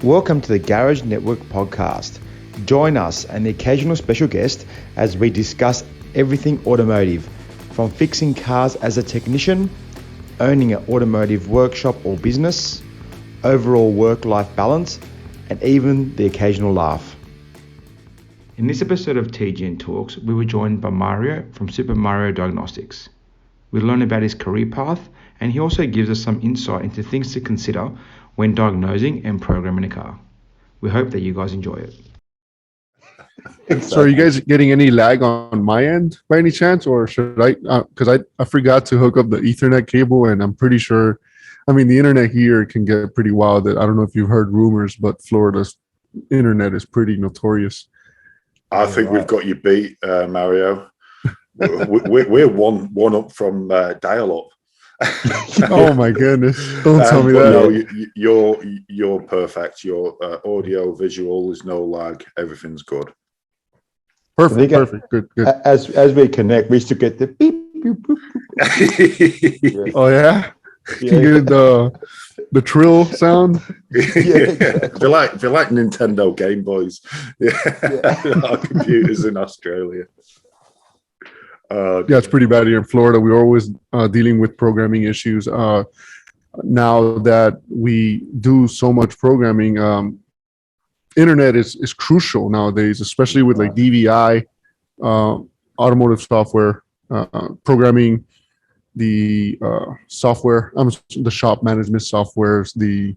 Welcome to the Garage Network podcast. Join us and the occasional special guest as we discuss everything automotive, from fixing cars as a technician, owning an automotive workshop or business, overall work-life balance, and even the occasional laugh. In this episode of TGN Talks, we were joined by Mario from Super Mario Diagnostics. We learn about his career path, and he also gives us some insight into things to consider when diagnosing and programming a car. We hope that you guys enjoy it. So are you guys getting any lag on my end by any chance, or should I, because I forgot to hook up the Ethernet cable, and I'm pretty sure, the internet here can get pretty wild. I don't know if you've heard rumors, but Florida's internet is pretty notorious. I think we've got you beat, Mario. We're one up from dial-up. Oh my goodness! Don't tell me that. No, you're perfect. Your audio, visual, is no lag. Everything's good. Perfect. Good. As we connect, we still get the beep, beep, boop, boop. Oh yeah. Can you get the trill sound? If you like Nintendo Game Boys, our computers in Australia. Yeah, it's pretty bad here in Florida. We're always dealing with programming issues. Now that we do so much programming, internet is crucial nowadays, especially with like DVI, automotive software, programming, the software, the shop management softwares, the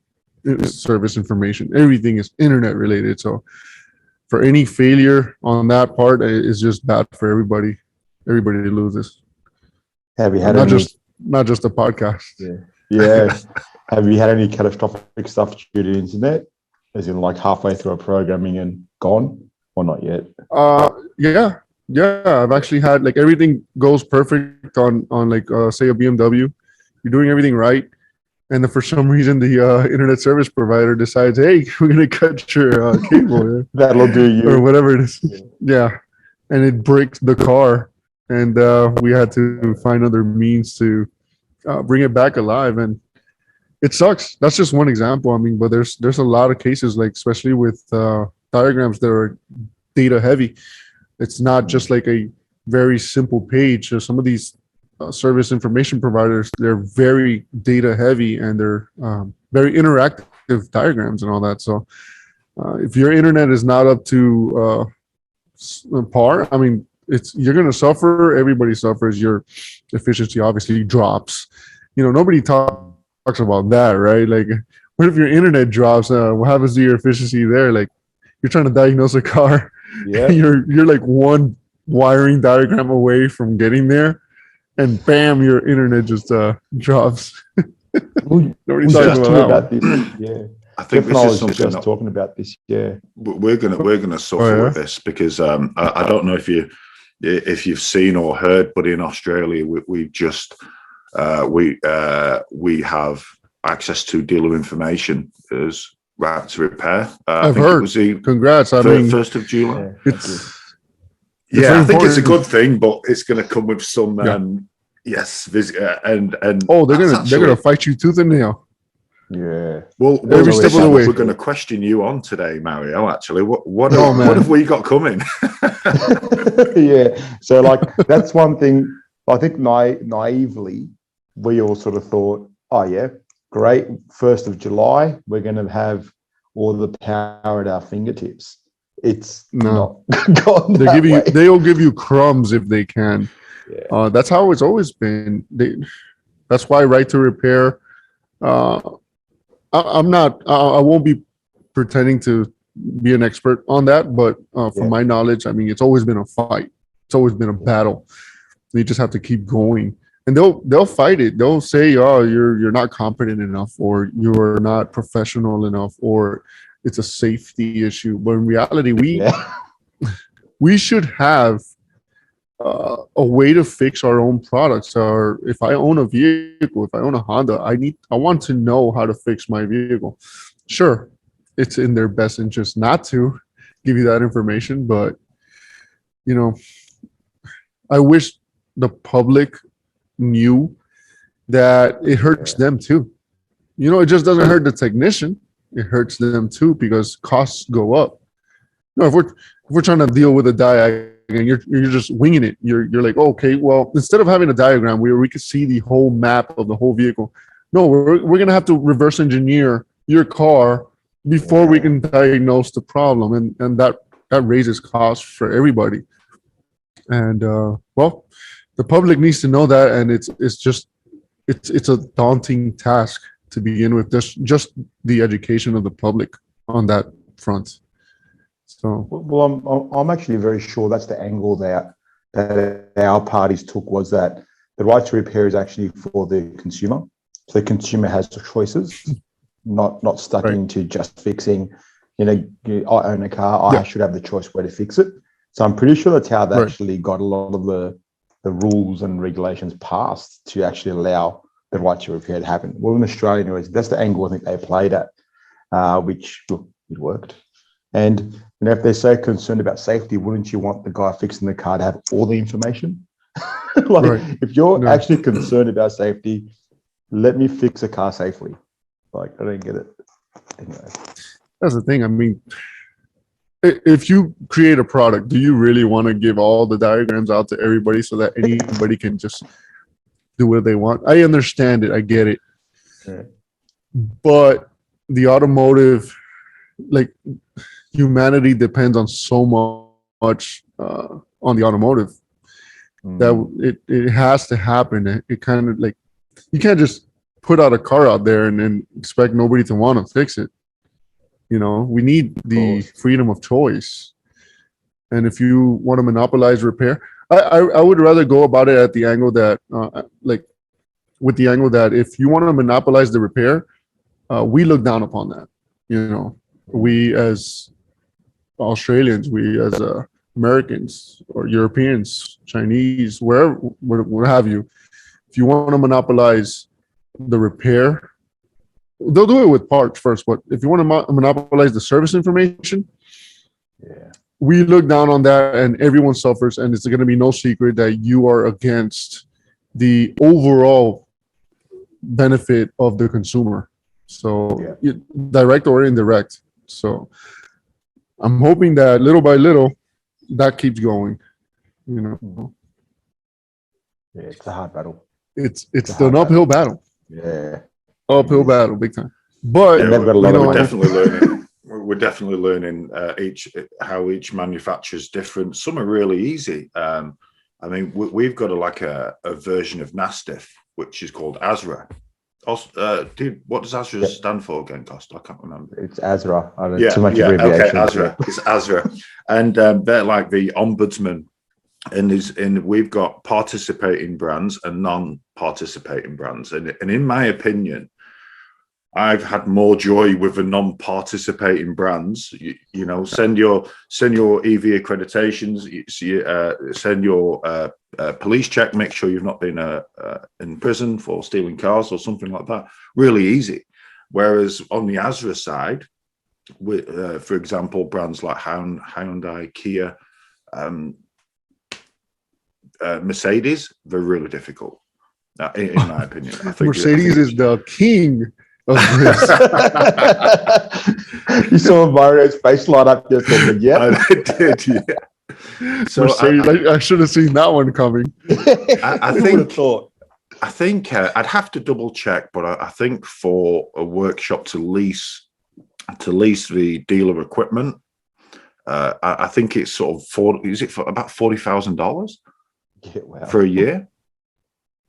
service information, everything is internet related. So for any failure on that part, it's just bad for everybody. Everybody loses. Have you had not just the podcast? Yeah. Have you had any catastrophic stuff due to the internet? As in, like halfway through a programming and gone, or not yet? Yeah. I've actually had, like, everything goes perfect on like say a BMW. You're doing everything right, and then for some reason the internet service provider decides, hey, we're gonna cut your cable. That'll do you, or whatever it is. Yeah, and it breaks the car. And we had to find other means to bring it back alive, and it sucks. That's just one example. But there's a lot of cases, like especially with diagrams that are data heavy. It's not just like a very simple page. So some of these service information providers, they're very data heavy, and they're very interactive diagrams and all that. So if your internet is not up to par, you're going to suffer. Everybody suffers. Your efficiency obviously drops. Nobody talks about that, right? Like, what if your internet drops? What happens to your efficiency there? Like, you're trying to diagnose a car. Yeah. You're like one wiring diagram away from getting there, and bam, your internet just drops. Nobody talks about this. Yeah. I think this is something just talking about this. Yeah. We're gonna suffer with this because I don't know if you've seen or heard, but in Australia, we have access to dealer information as right to repair. I've heard. Congrats! 1st of July. I think it's a good thing, but it's going to come with some and they're gonna fight you tooth and nail. Yeah. Well, every step of the way. We're going to question you on today, Mario. Actually, what have we got coming? Yeah. So, like, that's one thing. I think naively, we all sort of thought, oh yeah, great. 1st of July, we're going to have all the power at our fingertips. It's not gone that way. They'll give you crumbs if they can. Yeah. That's how it's always been. That's why right to repair. I won't be pretending to be an expert on that, but from my knowledge, it's always been a fight. It's always been a battle. You just have to keep going, and they'll fight it. They'll say, "Oh, you're not competent enough, or you're not professional enough, or it's a safety issue." But in reality, we should have a way to fix our own products. Or if I own a vehicle, if I own a Honda, I want to know how to fix my vehicle. Sure, it's in their best interest not to give you that information, but I wish the public knew that it hurts them too. It just doesn't hurt the technician. it hurts them too because costs go up. No, if we're trying to deal with a diag and you're just winging it, you're like, okay, well, instead of having a diagram where we could see the whole map of the whole vehicle, no, we're gonna have to reverse engineer your car before we can diagnose the problem, and that raises costs for everybody. And well, the public needs to know that, and it's a daunting task to begin with. Just the education of the public on that front. So, well, I'm actually very sure that's the angle that our parties took, was that the right to repair is actually for the consumer. So the consumer has choices, not stuck into just fixing. You know, I own a car, I should have the choice where to fix it. So I'm pretty sure that's how they actually got a lot of the rules and regulations passed to actually allow the right to repair to happen. Well, in Australia, anyways, that's the angle I think they played at, which look, it worked. And you know, if they're so concerned about safety, wouldn't you want the guy fixing the car to have all the information? If you're actually concerned about safety, let me fix a car safely. Like, I don't get it. Anyway. That's the thing. I mean, if you create a product, do you really want to give all the diagrams out to everybody so that anybody can just do what they want? I understand it. I get it. Yeah. But the automotive, like, humanity depends on so much on the automotive that it has to happen. It kind of like, you can't just put out a car out there and then expect nobody to want to fix it. You know, we need the freedom of choice. And if you want to monopolize repair, I would rather go about it at the angle that, with the angle that if you want to monopolize the repair, we look down upon that. You know, we as Australians, we as Americans or Europeans, Chinese, wherever, what have you, if you want to monopolize the repair, they'll do it with parts first, but if you want to monopolize the service information, we look down on that and everyone suffers, and it's going to be no secret that you are against the overall benefit of the consumer. So direct or indirect. So I'm hoping that little by little that keeps going, you know. Yeah, it's a hard battle. It's an uphill battle. Yeah. Uphill battle, big time. But we're definitely learning. We're definitely learning how each manufacturer is different. Some are really easy. I mean, we've got a version of Nastif, which is called Azra. Dude, what does Azra stand for again, Costa? I can't remember. It's Azra. I don't know too much abbreviation. Okay, Azra. It's Azra. And they're like the ombudsman. And we've got participating brands and non-participating brands. And in my opinion, I've had more joy with the non-participating brands. You know, send your EV accreditations, send your police check, make sure you've not been in prison for stealing cars or something like that. Really easy. Whereas on the Azra side, with, for example, brands like Hyundai, Kia, Mercedes, they're really difficult, in my opinion. I think Mercedes is the king of this. You saw Mario's face light up just then, I did, yeah. So Mercedes, I should have seen that one coming. I think I'd have to double check, but I think for a workshop to lease the dealer equipment, I think it's sort of for about $40,000 for a year.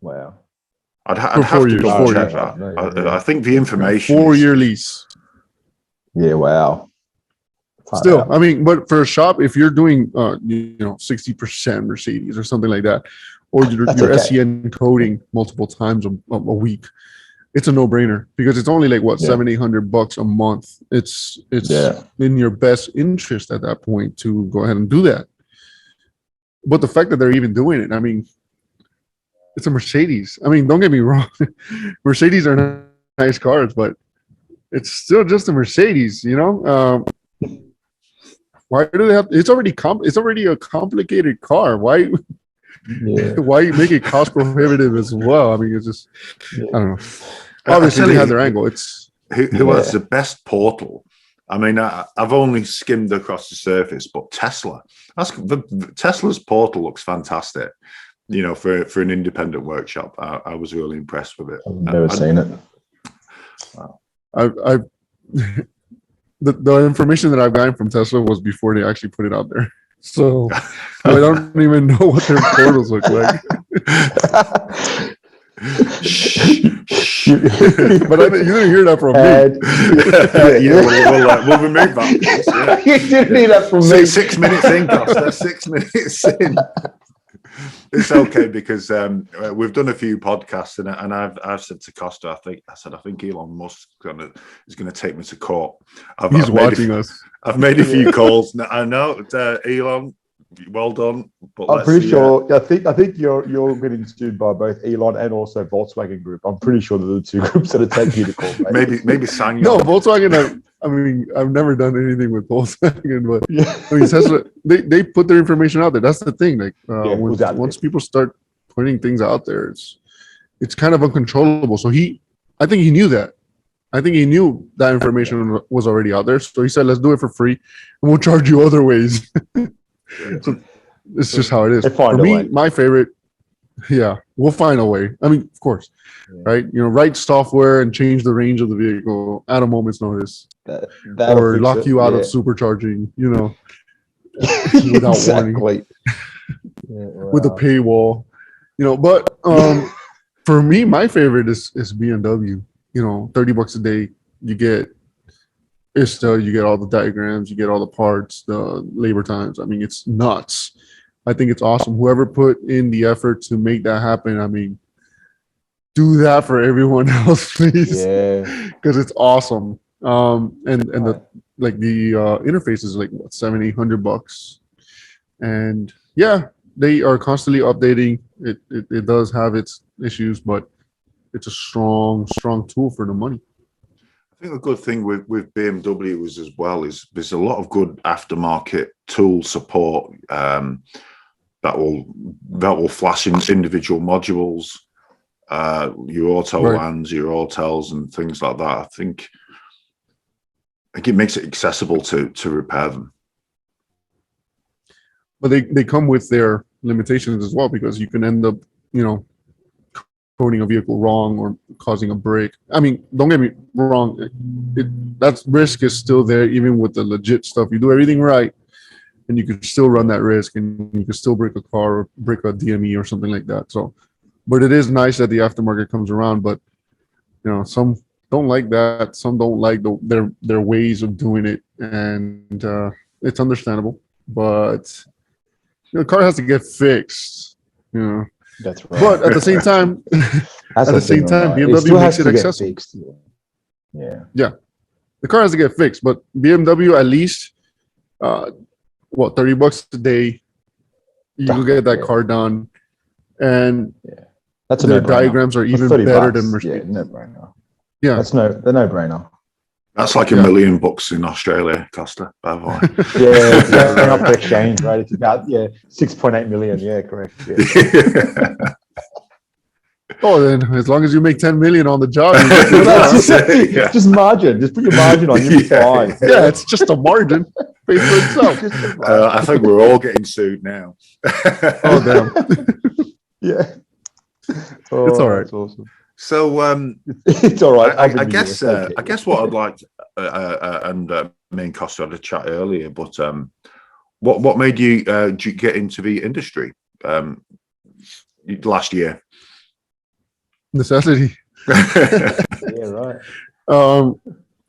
Wow. I'd have to double check that. I think the information 4-year lease. Yeah, wow. Still, I mean, but for a shop, if you're doing 60% Mercedes or something like that, or your SEN coding multiple times a week, it's a no-brainer because it's only like $700-800 a month. It's in your best interest at that point to go ahead and do that. But the fact that they're even doing it, I mean, it's a Mercedes. I mean, don't get me wrong. Mercedes are nice cars, but it's still just a Mercedes, you know? Why do they have? It's already a complicated car. Why make it cost prohibitive as well? I mean, it's just I don't know. Obviously, they have their angle. who has the best portal. I mean, I've only skimmed across the surface, but Tesla's portal looks fantastic. You know, for an independent workshop, I was really impressed with it. I've never seen it. Wow. I the information that I've gotten from Tesla was before they actually put it out there. So I don't even know what their portals look like. But you didn't hear that from me. We'll remove that. You didn't hear that from me. 6 minutes in, Costa. 6 minutes in. It's okay because we've done a few podcasts and I've said to Costa, I think Elon Musk is going to take me to court. He's watching us. I've made a few calls. I know, Elon, well done. But I'm pretty sure. I think you're getting sued by both Elon and also Volkswagen Group. I'm pretty sure they're the two groups that are taking you to court. Mate. maybe Sang. No, Volkswagen. I mean, I've never done anything with Volkswagen, but I mean, Tesla, they put their information out there. That's the thing. Like once people start putting things out there, it's kind of uncontrollable. So I think he knew that. I think he knew that information was already out there. So he said, "Let's do it for free, and we'll charge you other ways." So it's just how it is. For me, my favorite. Yeah, we'll find a way. I mean, of course, right? You know, write software and change the range of the vehicle at a moment's notice, or lock you out of supercharging. You know, without warning, with a paywall. You know, but for me, my favorite is BMW. You know, $30 a day, you get ISTA, you get all the diagrams, you get all the parts, the labor times. I mean, it's nuts. I think it's awesome. Whoever put in the effort to make that happen, I mean, do that for everyone else, please. Yeah, because it's awesome. And the interface is like what, $700-800, and yeah, they are constantly updating. It does have its issues, but it's a strong tool for the money. I think the good thing with BMW is as well is there's a lot of good aftermarket tool support that will flash in individual modules, your auto lands, your autols, and things like that. I think it makes it accessible to repair them. But they come with their limitations as well, because you can end up, you know, coding a vehicle wrong or causing a break. I mean, don't get me wrong, that risk is still there even with the legit stuff. You do everything right, and you can still run that risk, and you can still break a car or break a DME or something like that. So, but it is nice that the aftermarket comes around. But you know, some don't like that. Some don't like their ways of doing it, and it's understandable. But you know, the car has to get fixed. You know. That's right. But at the same time, BMW makes it accessible. Yeah. The car has to get fixed, but BMW at least, $30 a day, you can get that car done, and that's their diagrams are even better than Mercedes. Yeah, no-brainer. Yeah, that's the no-brainer. That's like $1 million in Australia, Costa, by the way. Yeah, it's going up for exchange, right? It's about 6.8 million. Yeah, correct. Yeah. Oh, then as long as you make 10 million on the job, just margin. Just put your margin on. You'll be fine. Yeah, it's just a margin. Pays for itself. I think we're all getting sued now. Oh damn. Yeah. Oh, it's all right. That's awesome. So it's all right. I guess what I'd like and me and Costa had a chat earlier, but what made you get into the industry last year? Necessity. Yeah, right.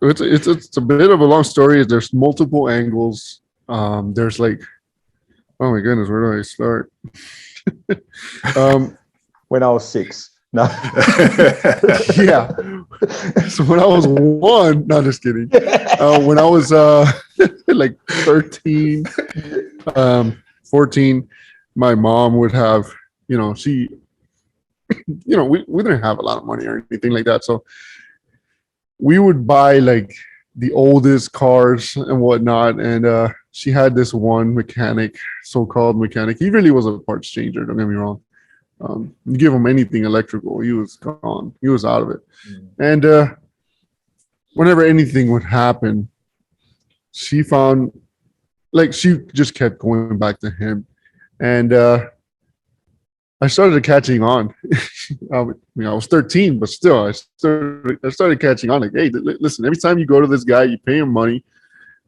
It's a bit of a long story. There's multiple angles. There's like, oh my goodness, where do I start? When I was 6. No. Yeah. So when I was 1, no, just kidding. When I was like 13, 14, my mom would have, you know, we didn't have a lot of money or anything like that. So we would buy like the oldest cars and whatnot. And she had this one mechanic, so-called mechanic. He really was a parts changer, don't get me wrong. You give him anything electrical, he was gone. He was out of it. And whenever anything would happen, she found, like, she just kept going back to him. And I started catching on. I was 13, but still, I started catching on. Like, hey, listen, every time you go to this guy, you pay him money,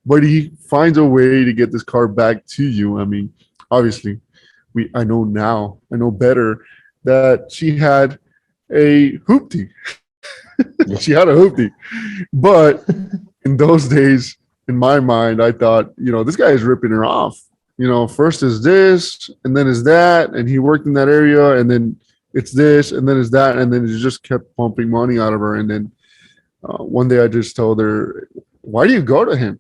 but he finds a way to get this car back to you. I mean, obviously, I know better that she had a hoopty. She had a hoopty. But in those days, in my mind, I thought, this guy is ripping her off. First is this, and then is that, and he worked in that area, and then it's this, and then it's that, and then he just kept pumping money out of her. And then one day I just told her, why do you go to him?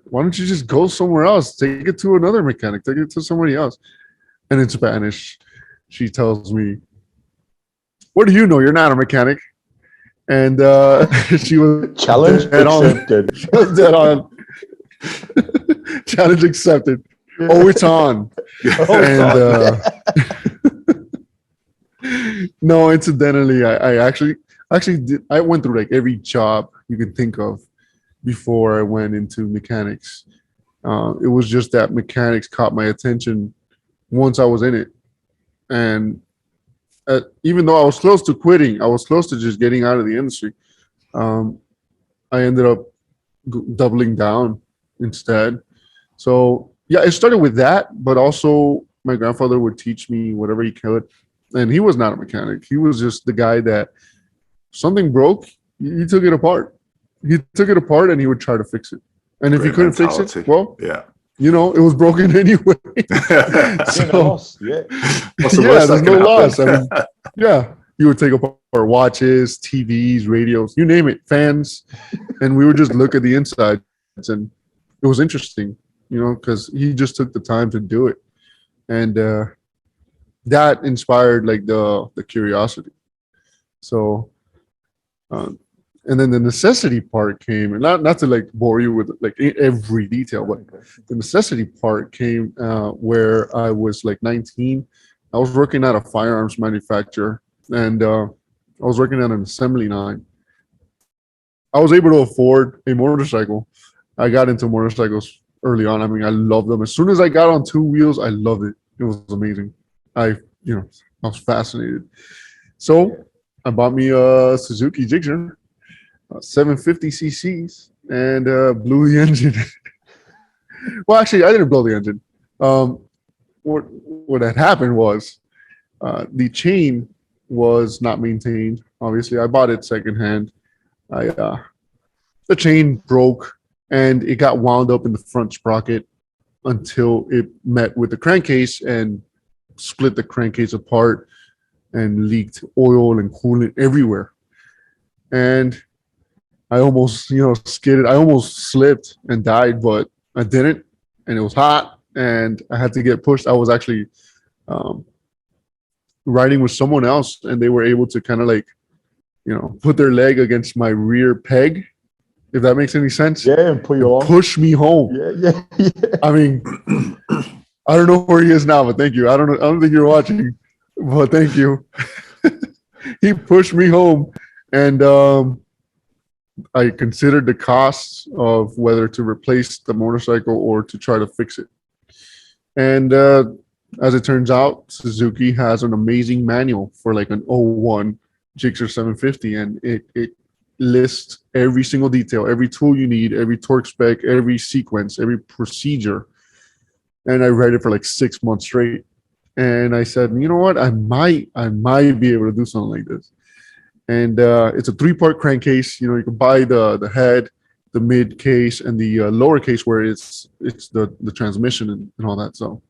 Why don't you just go somewhere else? Take it to another mechanic. Take it to somebody else. And in Spanish, she tells me, what do you know? You're not a mechanic. And she was Challenge accepted. She was dead on. Challenge accepted. Oh, it's on. And no, incidentally, I actually did. I went through like every job you can think of before I went into mechanics. It was just that mechanics caught my attention once I was in it. And even though I was close to quitting, I was close to just getting out of the industry. I ended up doubling down instead. So yeah, it started with that, but also my grandfather would teach me whatever he could. And he was not a mechanic. He was just the guy that something broke, he took it apart. He took it apart and he would try to fix it. And if he couldn't fix it, well, yeah, it was broken anyway. So, there's no loss. I mean, yeah, he would take apart watches, TVs, radios, you name it, fans, and we would just look at the insides, and it was interesting, because he just took the time to do it, and that inspired like the curiosity. So, and then the necessity part came, and not to like bore you with like every detail, but the necessity part came where I was like 19. I was working at a firearms manufacturer, and I was working at an assembly line. I was able to afford a motorcycle. I got into motorcycles early on. I mean, I loved them. As soon as I got on two wheels, I loved it. It was amazing. I was fascinated. So I bought me a Suzuki Gixxer, 750 cc's, and blew the engine. Well, actually, I didn't blow the engine. What had happened was the chain was not maintained. Obviously, I bought it secondhand. The chain broke and it got wound up in the front sprocket until it met with the crankcase and split the crankcase apart and leaked oil and coolant everywhere. And I almost, skidded. I almost slipped and died, but I didn't. And it was hot and I had to get pushed. I was actually riding with someone else, and they were able to kind of like, put their leg against my rear peg, if that makes any sense. Yeah, and pull you along. Push me home. Yeah. I mean, I don't know where he is now, but thank you. I don't think you're watching, but thank you. He pushed me home, and I considered the costs of whether to replace the motorcycle or to try to fix it. And as it turns out, Suzuki has an amazing manual for like an 01 Gixxer 750, and it lists every single detail, every tool you need, every torque spec, every sequence, every procedure. And I read it for like 6 months straight. And I said, you know what? I might be able to do something like this. And it's a 3-part crankcase. You can buy the head, the mid case, and the lower case where it's the transmission and all that. So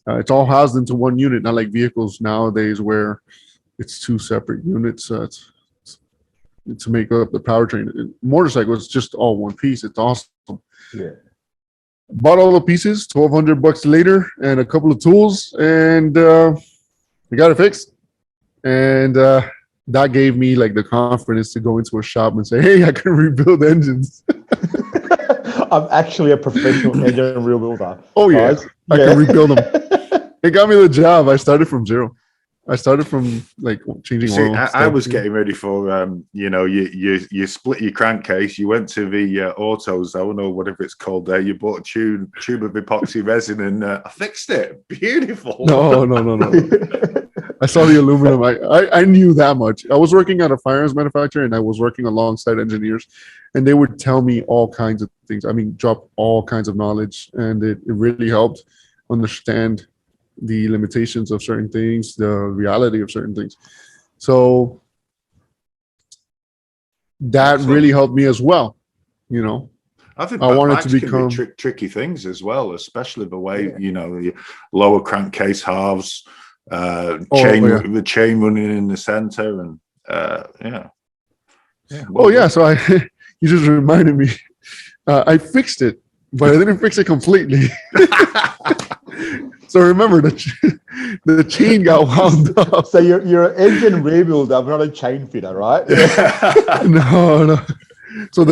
it's all housed into one unit, not like vehicles nowadays where it's 2 separate units to make up the powertrain. Motorcycle, it's just all one piece. It's awesome. Yeah. Bought all the pieces, $1,200 later, and a couple of tools, and we got it fixed. And that gave me like the confidence to go into a shop and say, hey, I can rebuild engines. I'm actually a professional engine rebuilder. Oh, yeah. I can rebuild them. It got me the job. I started from zero. I started from like changing See, oil. I was getting ready for you split your crankcase, you went to the auto zone or whatever it's called there, you bought a tube of epoxy resin and I fixed it. Beautiful. No. I saw the aluminum. I knew that much. I was working at a firearms manufacturer and I was working alongside engineers, and they would tell me all kinds of things. I mean, drop all kinds of knowledge, and it really helped understand the limitations of certain things, the reality of certain things. So that really helped me as well. You know, I think I wanted to can become be tricky things as well, especially the way the lower crankcase halves, the chain running in the center, and So you just reminded me. I fixed it, but I didn't fix it completely. So remember, the chain got wound up. So you're an engine rebuilder, not a chain fitter, right? No. So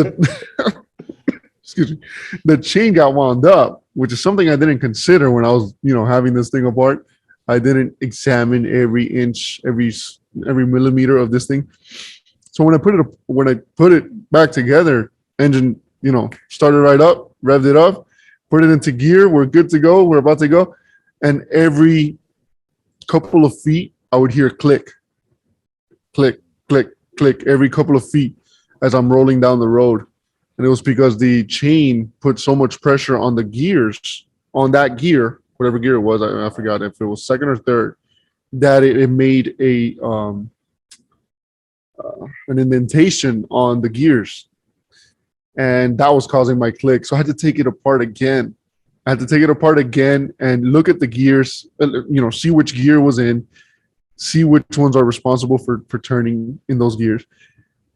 excuse me, the chain got wound up, which is something I didn't consider when I was, having this thing apart. I didn't examine every inch, every millimeter of this thing. So when I put it back together, engine, started right up, revved it up, put it into gear. We're good to go. We're about to go. And every couple of feet, I would hear click, click, click, click every couple of feet as I'm rolling down the road. And it was because the chain put so much pressure on the gears, on that gear, whatever gear it was, I forgot if it was second or third, that it made an indentation on the gears. And that was causing my click. So I had to take it apart again. And look at the gears, see which gear was in, see which ones are responsible for turning in those gears.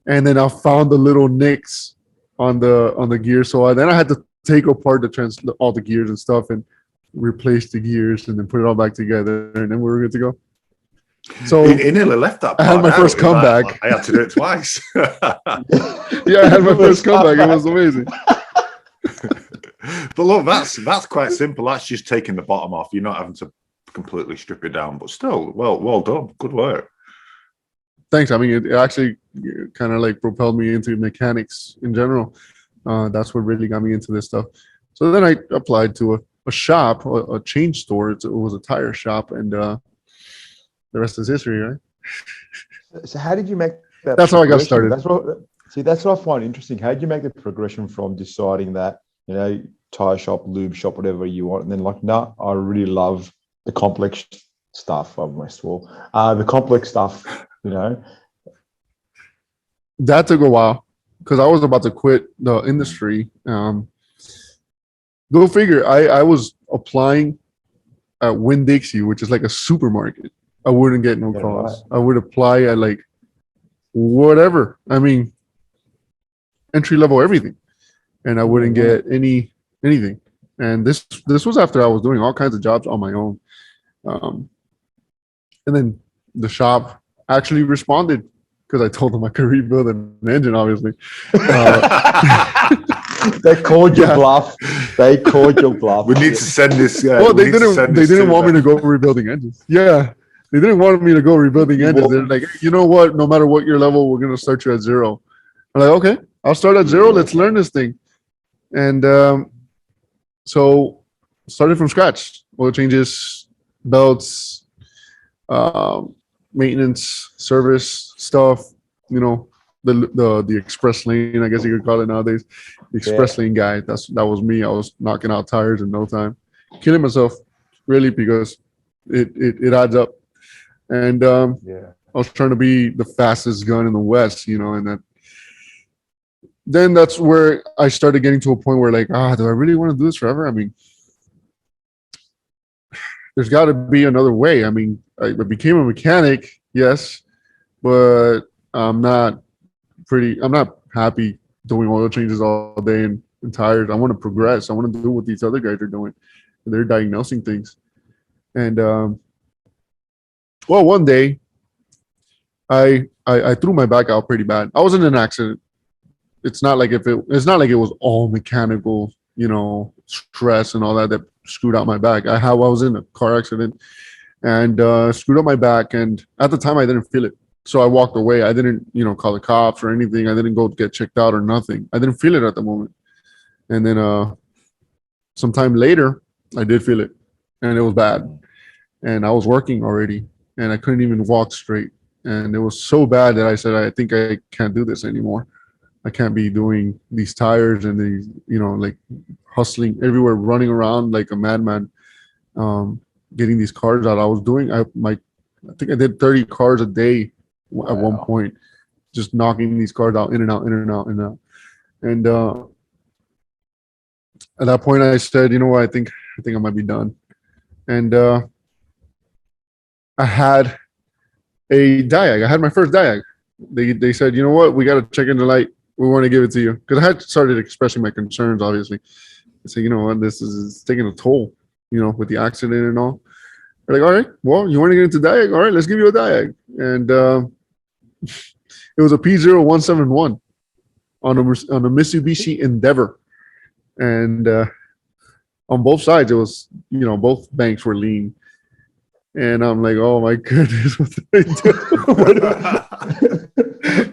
And then I found the little nicks on the gear. So then I had to take apart all the gears and stuff and replace the gears and then put it all back together. And then we were good to go. So he nearly left that part. I had my first comeback. I had to do it twice. Yeah, I had my first comeback. It was amazing. But look, that's quite simple. That's just taking the bottom off. You're not having to completely strip it down, but still, well done. Good work. Thanks. I mean, it actually kind of like propelled me into mechanics in general. That's what really got me into this stuff. So then I applied to a shop, a change store. It was a tire shop, and the rest is history, right? So how did you make that? That's how I got started. That's what I find interesting. How did you make the progression from deciding that, tire shop, lube shop, whatever you want, and then I really love the complex stuff of my school. The complex stuff, That took a while because I was about to quit the industry. Go figure. I was applying at Winn-Dixie, which is like a supermarket. I wouldn't get no calls. Right. I would apply at like whatever. I mean, entry level everything, and I wouldn't get anything. And this was after I was doing all kinds of jobs on my own. And then the shop actually responded because I told them I could rebuild an engine, obviously. They called your bluff. We need to send this. Well, they didn't want me to go rebuilding engines. Yeah. They didn't want me to go rebuilding engines. They're like, you know what? No matter what your level, we're going to start you at zero. I'm like, okay, I'll start at zero. Let's learn this thing. And so started from scratch. Oil changes, belts, maintenance, service stuff, the express lane, I guess you could call it nowadays. The express lane guy, that was me. I was knocking out tires in no time. Killing myself, really, because it adds up. And I was trying to be the fastest gun in the West, and then that's where I started getting to a point where like, do I really want to do this forever? I mean, there's got to be another way. I mean, I became a mechanic, yes, but I'm not happy doing oil changes all day and tires. I want to progress. I want to do what these other guys are doing. They're diagnosing things. And one day I threw my back out pretty bad. I was in an accident. It's not like it was all mechanical, stress and all that screwed out my back. I was in a car accident, and screwed up my back. And at the time, I didn't feel it. So I walked away. I didn't, call the cops or anything. I didn't go get checked out or nothing. I didn't feel it at the moment. And then sometime later, I did feel it, and it was bad. And I was working already, and I couldn't even walk straight. And it was so bad that I said, I think I can't do this anymore. I can't be doing these tires and these, like hustling everywhere, running around like a madman, getting these cars out. I think I did 30 cars a day at one point, just knocking these cars out, in and out, in and out, in and out. And at that point, I said, you know what, I think I might be done. And I had a diag. I had my first diag. They said, you know what, we got to check in the light. We want to give it to you, because I had started expressing my concerns. Obviously, I said, you know what, this is taking a toll, with the accident and all. They're like, all right, well, you want to get into diag? All right, let's give you a diag. And it was a P0171 on a Mitsubishi Endeavor, and on both sides it was, both banks were lean. And I'm like, oh my goodness, what did I do?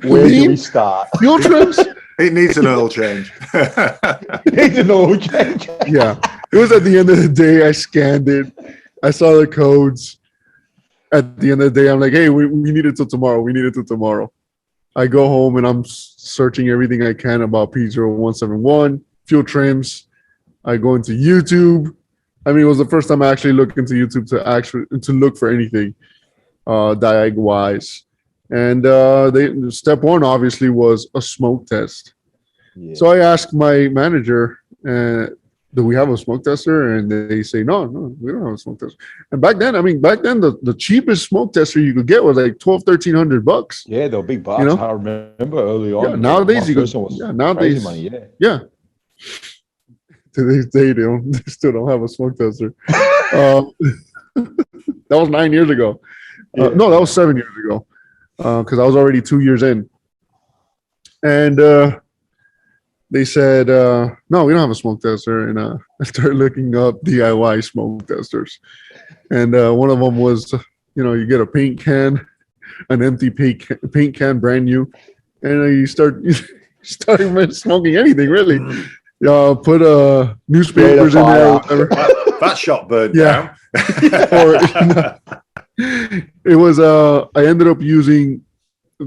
Where do we start? Fuel trims? It needs an oil change. It needs an oil change. Yeah. It was at the end of the day. I scanned it. I saw the codes. At the end of the day, I'm like, hey, we need it till tomorrow. We need it till tomorrow. I go home and I'm searching everything I can about P0171, fuel trims. I go into YouTube. I mean, it was the first time I actually looked into YouTube to look for anything diag wise. And step one obviously was a smoke test. Yeah. So I asked my manager, do we have a smoke tester? And they say, no, we don't have a smoke tester. And back then, the cheapest smoke tester you could get was like $1,200-$1,300. Yeah, they were big bucks. I remember early on. Yeah, nowadays you could. Yeah, nowadays money. Yeah. To this day, they still don't have a smoke tester. That was 9 years ago. No, that was 7 years ago. Because I was already 2 years in. And they said, no, we don't have a smoke tester. And I started looking up DIY smoke testers. And one of them was, you get a paint can, an empty paint can, brand new. And you start smoking anything, really. Put newspapers in there or whatever. That shot burned down. It was I ended up using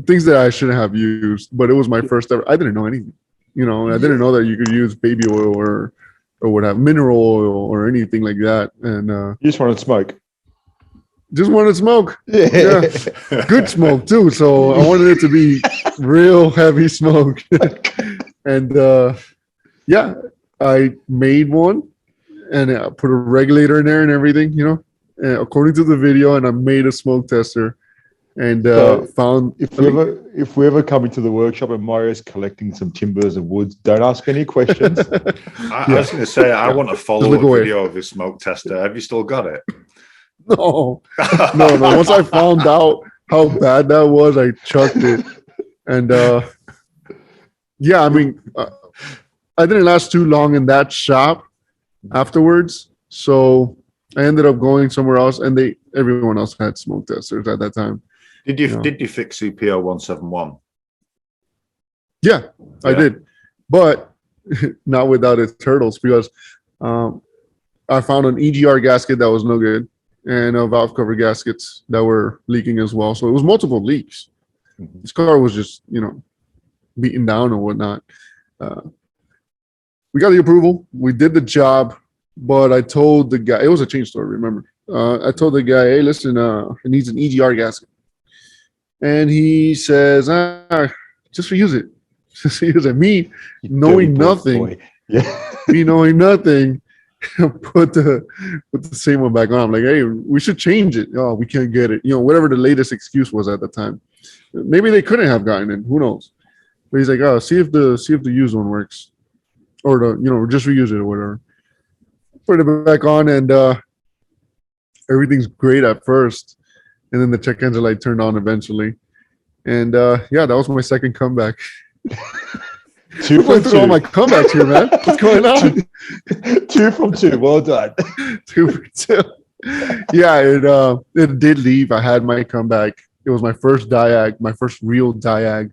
things that I shouldn't have used, but it was my first ever. I didn't know anything, I didn't know that you could use baby oil or whatever, mineral oil or anything like that. And you just wanted smoke. Just wanted smoke. Yeah. Good smoke too. So I wanted it to be real heavy smoke. And yeah, I made one and I put a regulator in there and everything, according to the video, and I made a smoke tester and found. If we ever come into the workshop and Mario's collecting some timbers and woods, don't ask any questions. I was going to say, I want to follow a video of his smoke tester. Have you still got it? No. Once I found out how bad that was, I chucked it. And yeah, I didn't last too long in that shop afterwards. So I ended up going somewhere else, and everyone else had smoke testers at that time. Did you fix CPO 171? Yeah, I did, but not without its hurdles, because I found an EGR gasket that was no good and valve cover gaskets that were leaking as well. So it was multiple leaks. Mm-hmm. This car was just beaten down or whatnot. We got the approval. We did the job. But I told the guy, it was a chain store, remember? I told the guy, hey, listen, it needs an EGR gasket. And he says, just reuse it. Just reuse it. Me knowing nothing, me knowing nothing, put the same one back on. I'm like, hey, we should change it. Oh, we can't get it. Whatever the latest excuse was at the time. Maybe they couldn't have gotten it. Who knows? But he's like, oh, see if the used one works. Or just reuse it or whatever. Put it back on, and everything's great at first, and then the check engine light turned on eventually, and yeah, that was my second comeback. 2 from 2. All my comebacks here, man. What's going on? 2 from 2. Well done. 2 for 2. Yeah, it did leave. I had my comeback. It was my first diag, my first real diag,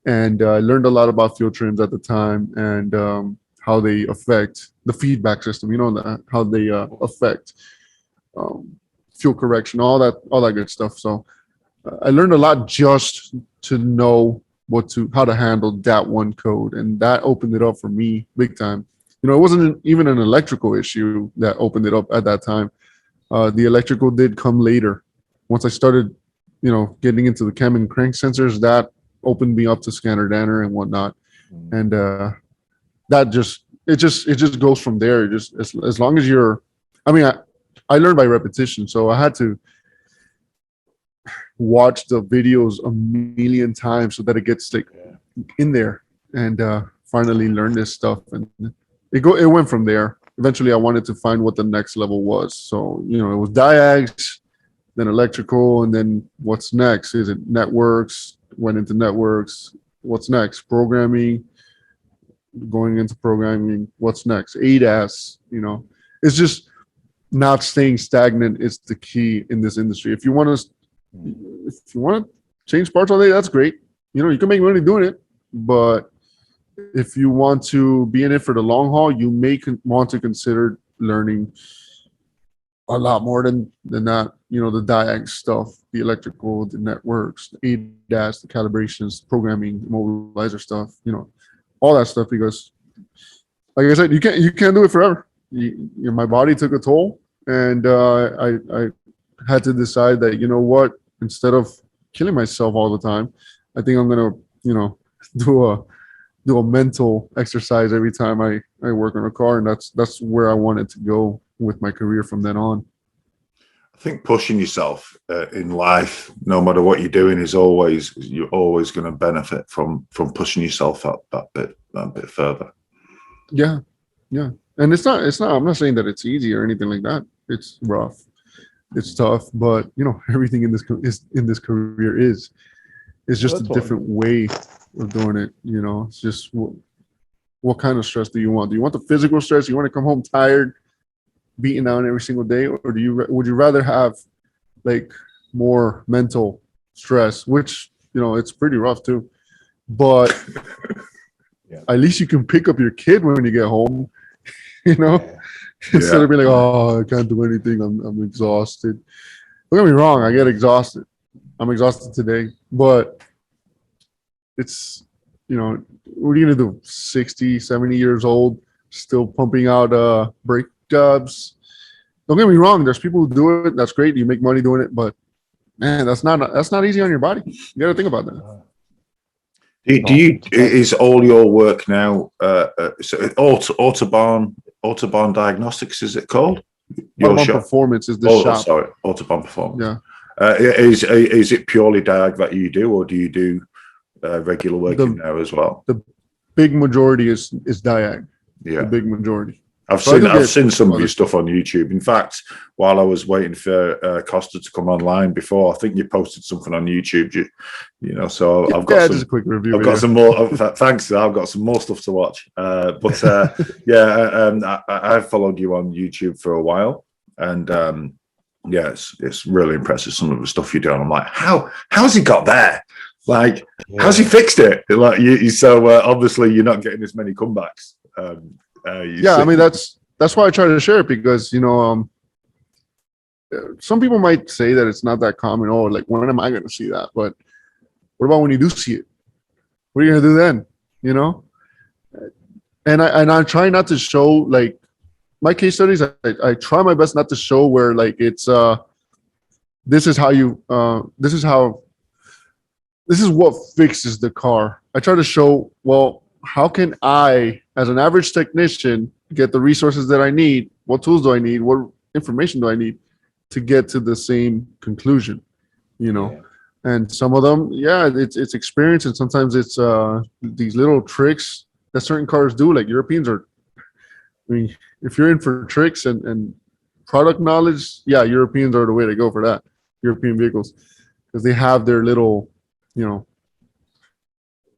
and I learned a lot about fuel trims at the time and how they affect the feedback system. You know, how they affect um, fuel correction, all that good stuff. So I learned a lot just to know how to handle that one code, and that opened it up for me big time. You know, it wasn't even an electrical issue that opened it up at that time. The electrical did come later. Once I started, you know, getting into the cam and crank sensors, that opened me up to scanner danner and whatnot, and that just goes from there. Just as long as you're, I mean, I learned by repetition, so I had to watch the videos a million times so that it gets like in there, and finally learn this stuff, and it went from there. Eventually I wanted to find what the next level was, so you know, it was diags, then electrical, and then what's next? Is it networks? Went into networks. What's next? Programming. Going into programming. What's next? ADAS. You know, it's just not staying stagnant is the key in this industry. If you want to change parts all day, that's great. You know, you can make money doing it, but if you want to be in it for the long haul, you may want to consider learning a lot more than that. You know, the diag stuff, the electrical, the networks, the ADAS, the calibrations, programming, mobilizer stuff. You know, all that stuff, because, like I said, you can't do it forever. My body took a toll, and I had to decide that, you know what, instead of killing myself all the time, I think I'm gonna, you know, do a mental exercise every time I work on a car, and that's where I wanted to go with my career from then on. I think pushing yourself in life, no matter what you're doing, you're always going to benefit from pushing yourself up that bit further. Yeah, and it's not. I'm not saying that it's easy or anything like that. It's rough, it's tough, but you know, everything in this career is just a different way of doing it. You know, it's just what kind of stress do you want? Do you want the physical stress? You want to come home tired, beaten down every single day, or would you rather have like more mental stress, which, you know, it's pretty rough too, but at least you can pick up your kid when you get home, you know, instead of being like, oh, I can't do anything, I'm exhausted. Don't get me wrong, I get exhausted. I'm exhausted today, but it's, you know, what are you gonna do? 60, 70 years old, still pumping out brake jobs. Don't get me wrong, there's people who do it. That's great. You make money doing it, but man, that's not easy on your body. You got to think about that. Is all your work now Autobahn Diagnostics, is it called? Autobahn Performance is the shop. Sorry, Autobahn Performance. Yeah. Is it purely diag that you do, or do you do regular work in there as well? The big majority is diag. Yeah, the big majority. I've seen some of your stuff on YouTube. In fact, while I was waiting for Costa to come online before, I think you posted something on YouTube. You know, so I've got just a quick review. I've got some more. Thanks, I've got some more stuff to watch. I've followed you on YouTube for a while, and it's really impressive, some of the stuff you're doing. I'm like, how's he got there? Like, how's he fixed it? Like, obviously you're not getting as many comebacks. I mean, that's why I try to share it, because, you know, some people might say that it's not that common. Oh, like, when am I going to see that? But what about when you do see it? What are you going to do then? You know? And I try not to show, like, my case studies. I try my best not to show where, like, it's this is what fixes the car. I try to show, well, how can I, as an average technician, get the resources that I need? What tools do I need? What information do I need to get to the same conclusion? You know, and some of them, it's experience, and sometimes it's these little tricks that certain cars do. Like Europeans are, I mean, if you're in for tricks and product knowledge, Europeans are the way to go for that. European vehicles, because they have their little, you know,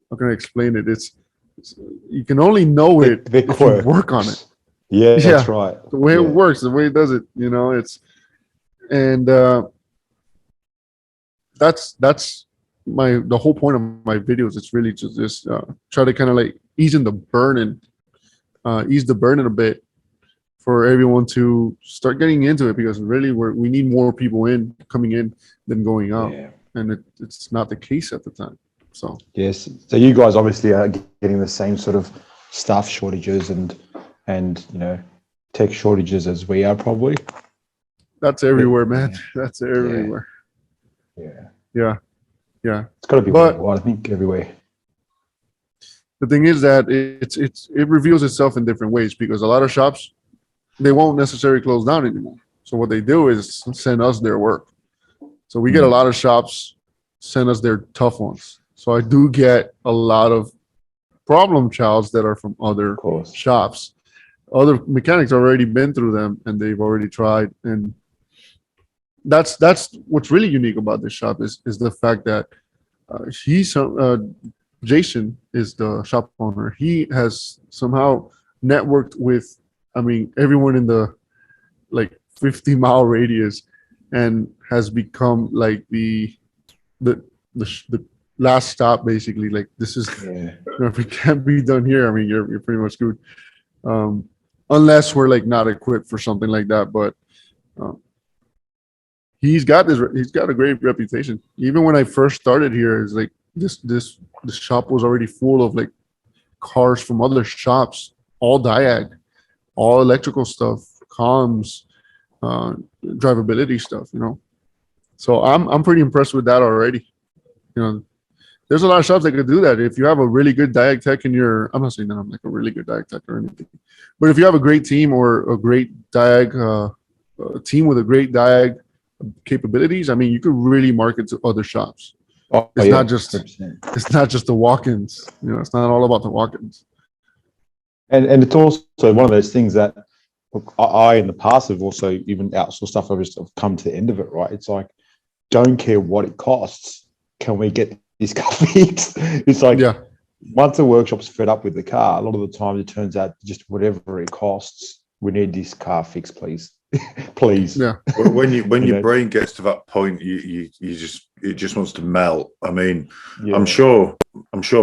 how can I explain it? You can only know it if you work on it. Yeah, that's right. The way it works, the way it does it, you know, And that's the whole point of my videos. It's really to just try to kind of like ease the burden a bit for everyone to start getting into it, because really we need more people coming in than going out, and it's not the case at the time. So yes, so you guys obviously are getting the same sort of staff shortages and tech shortages as we are probably. that's everywhere, man. That's everywhere. Yeah. It's got to be worldwide, I think, everywhere. The thing is that it reveals itself in different ways, because a lot of shops, they won't necessarily close down anymore. So what they do is send us their work. So we get a lot of shops send us their tough ones. So I do get a lot of problem childs that are from other shops. Other mechanics have already been through them and they've already tried. And that's what's really unique about this shop is the fact that Jason is the shop owner. He has somehow networked with, everyone in the 50-mile radius, and has become like the last stop, basically. Like, this is, if it can't be done here, you're pretty much screwed. Unless we're not equipped for something like that. But he's got a great reputation. Even when I first started here, it's like the shop was already full of cars from other shops, all Diag, all electrical stuff, comms, drivability stuff, So I'm pretty impressed with that already. There's a lot of shops that could do that. If you have a really good Diag tech I'm not saying that I'm a really good Diag tech or anything, but if you have a great team or a great Diag team with a great Diag capabilities, you could really market to other shops. It's not just 100%. It's not just the walk-ins. It's not all about the walk-ins. And it's also one of those things that I in the past have also even outsourced stuff. I've just come to the end of it, right? It's like, don't care what it costs. Can we get this car fixed? It's like, once the workshop's fed up with the car, a lot of the time it turns out just whatever it costs, we need this car fixed, please. Please. Yeah. When your brain gets to that point, it just wants to melt. I'm sure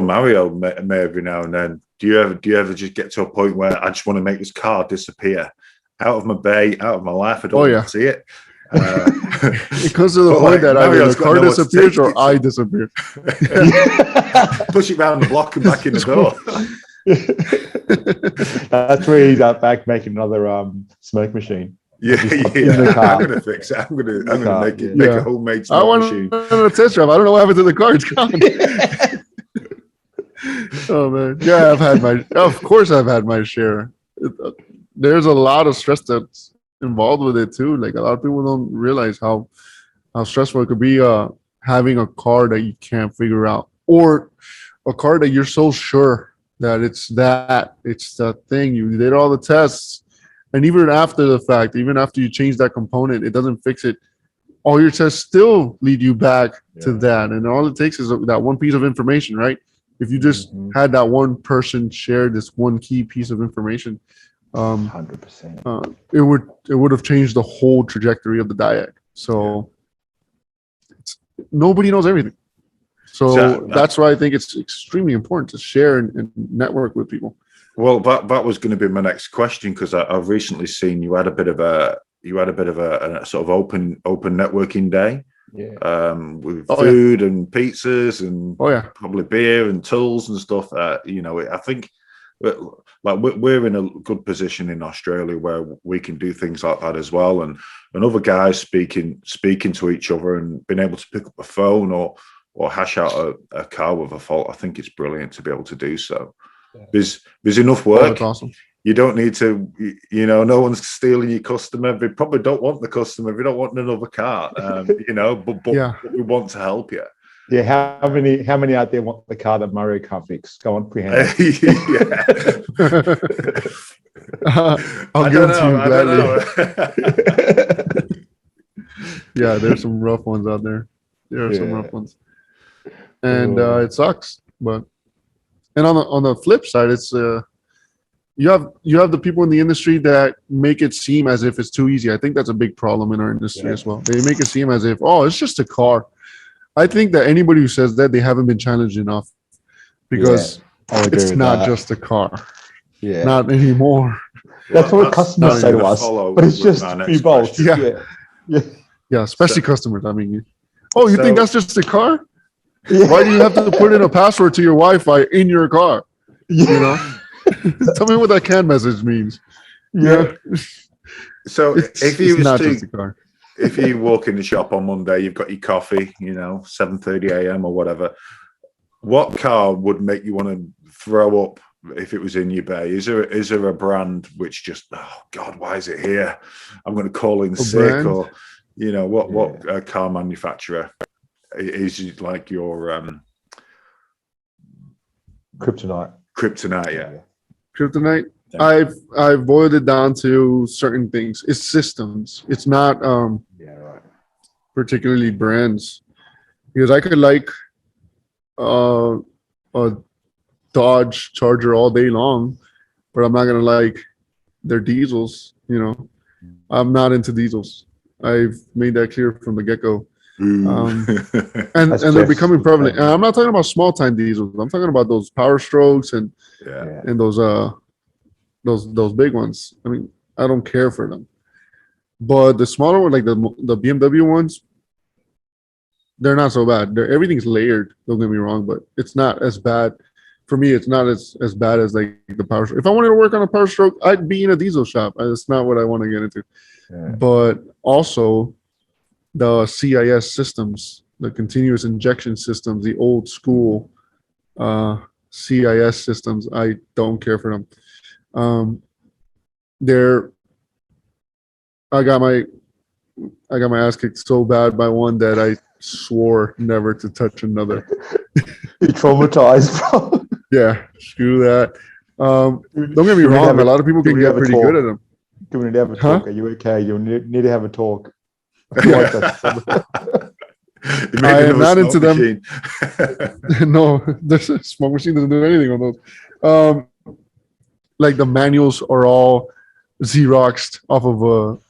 Mario may every now and then. Do you ever just get to a point where I just want to make this car disappear out of my bay, out of my life? I don't want to see it. It comes to the point that either the car disappears or I disappear. Push it round the block and back in the door. That's where he's out back making another smoke machine. Yeah. I'm gonna fix it. I'm gonna make a homemade smoke machine. I want a test drive. I don't know what happened to the car. It's gone. Oh man, yeah, of course I've had my share. There's a lot of stress that's involved with it too. A lot of people don't realize how stressful it could be having a car that you can't figure out, or a car that you're so sure that it's that thing. You did all the tests, and even after the fact, even after you change that component, it doesn't fix it. All your tests still lead you back to that, and all it takes is that one piece of information, right? If you just had that one person share this one key piece of information, 100%, it would have changed the whole trajectory of the Diag. So nobody knows everything. So that's why I think it's extremely important to share and network with people. Well, that was going to be my next question, because I've recently seen you had a bit of a sort of open networking day. With food and pizzas and probably beer and tools and stuff. I think we're in a good position in Australia where we can do things like that as well, and other guys speaking to each other and being able to pick up a phone or hash out a car with a fault. I think it's brilliant to be able to do so. There's enough work. That's awesome. You don't need to, no one's stealing your customer. They probably don't want the customer. They don't want another car, but we want to help you. Yeah, how many out there want the car that Mario can't fix? Go on, put your hand up. I'll give it to you gladly. Yeah, there's some rough ones out there. There are some rough ones, and it sucks. But on the flip side, it's you have the people in the industry that make it seem as if it's too easy. I think that's a big problem in our industry as well. They make it seem as if, oh, it's just a car. I think that anybody who says that, they haven't been challenged enough, because it's not just a car. Yeah. Not anymore. That's what customers say to us. But it's just a few bolts. Yeah, especially customers. I mean, oh, you think that's just a car? Yeah. Why do you have to put in a password to your Wi-Fi in your car? Yeah. You know? Tell me what that CAN message means. Yeah. So if you was to, if you walk in the shop on Monday, you've got your coffee, 7:30 a.m. or whatever. What car would make you want to throw up if it was in your bay? Is there a brand which just, oh God, why is it here? I'm going to call in sick, brand? Or what car manufacturer is like your kryptonite? Yeah. Kryptonite. I've boiled it down to certain things. It's systems. It's not particularly brands, because I could like a Dodge Charger all day long, but I'm not gonna like their diesels. I'm not into diesels. I've made that clear from the get-go. And they're becoming prevalent. And I'm not talking about small time diesels. I'm talking about those Power Strokes and those big ones. I mean, I don't care for them. But the smaller one, like the BMW ones, they're not so bad. Everything's layered. Don't get me wrong, but it's not as bad. For me, it's not as bad as like the Power Stroke. If I wanted to work on a Power Stroke, I'd be in a diesel shop. That's not what I want to get into. Yeah. But also the CIS systems, the continuous injection systems, the old school CIS systems, I don't care for them. I got my ass kicked so bad by one that I swore never to touch another. You're traumatized, bro. Yeah, screw that. Don't get me wrong, a lot of people can get pretty good at them. Do we need to have a talk? Are you okay? You need to have a talk. I am not into them. No, the smoke machine doesn't do anything on those. Like the manuals are all Xeroxed off of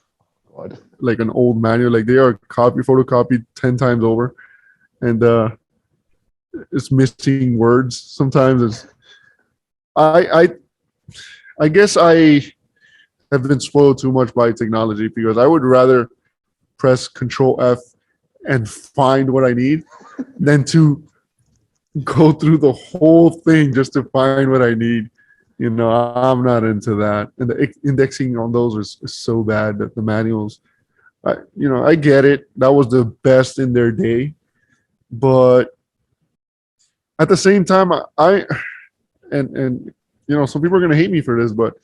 like an old manual. Like they are photocopied 10 times over, and it's missing words sometimes. I guess I have been spoiled too much by technology, because I would rather press Control F and find what I need than to go through the whole thing just to find what I need. I'm not into that. And the indexing on those is so bad, that the manuals, I get it. That was the best in their day. But at the same time, some people are going to hate me for this, but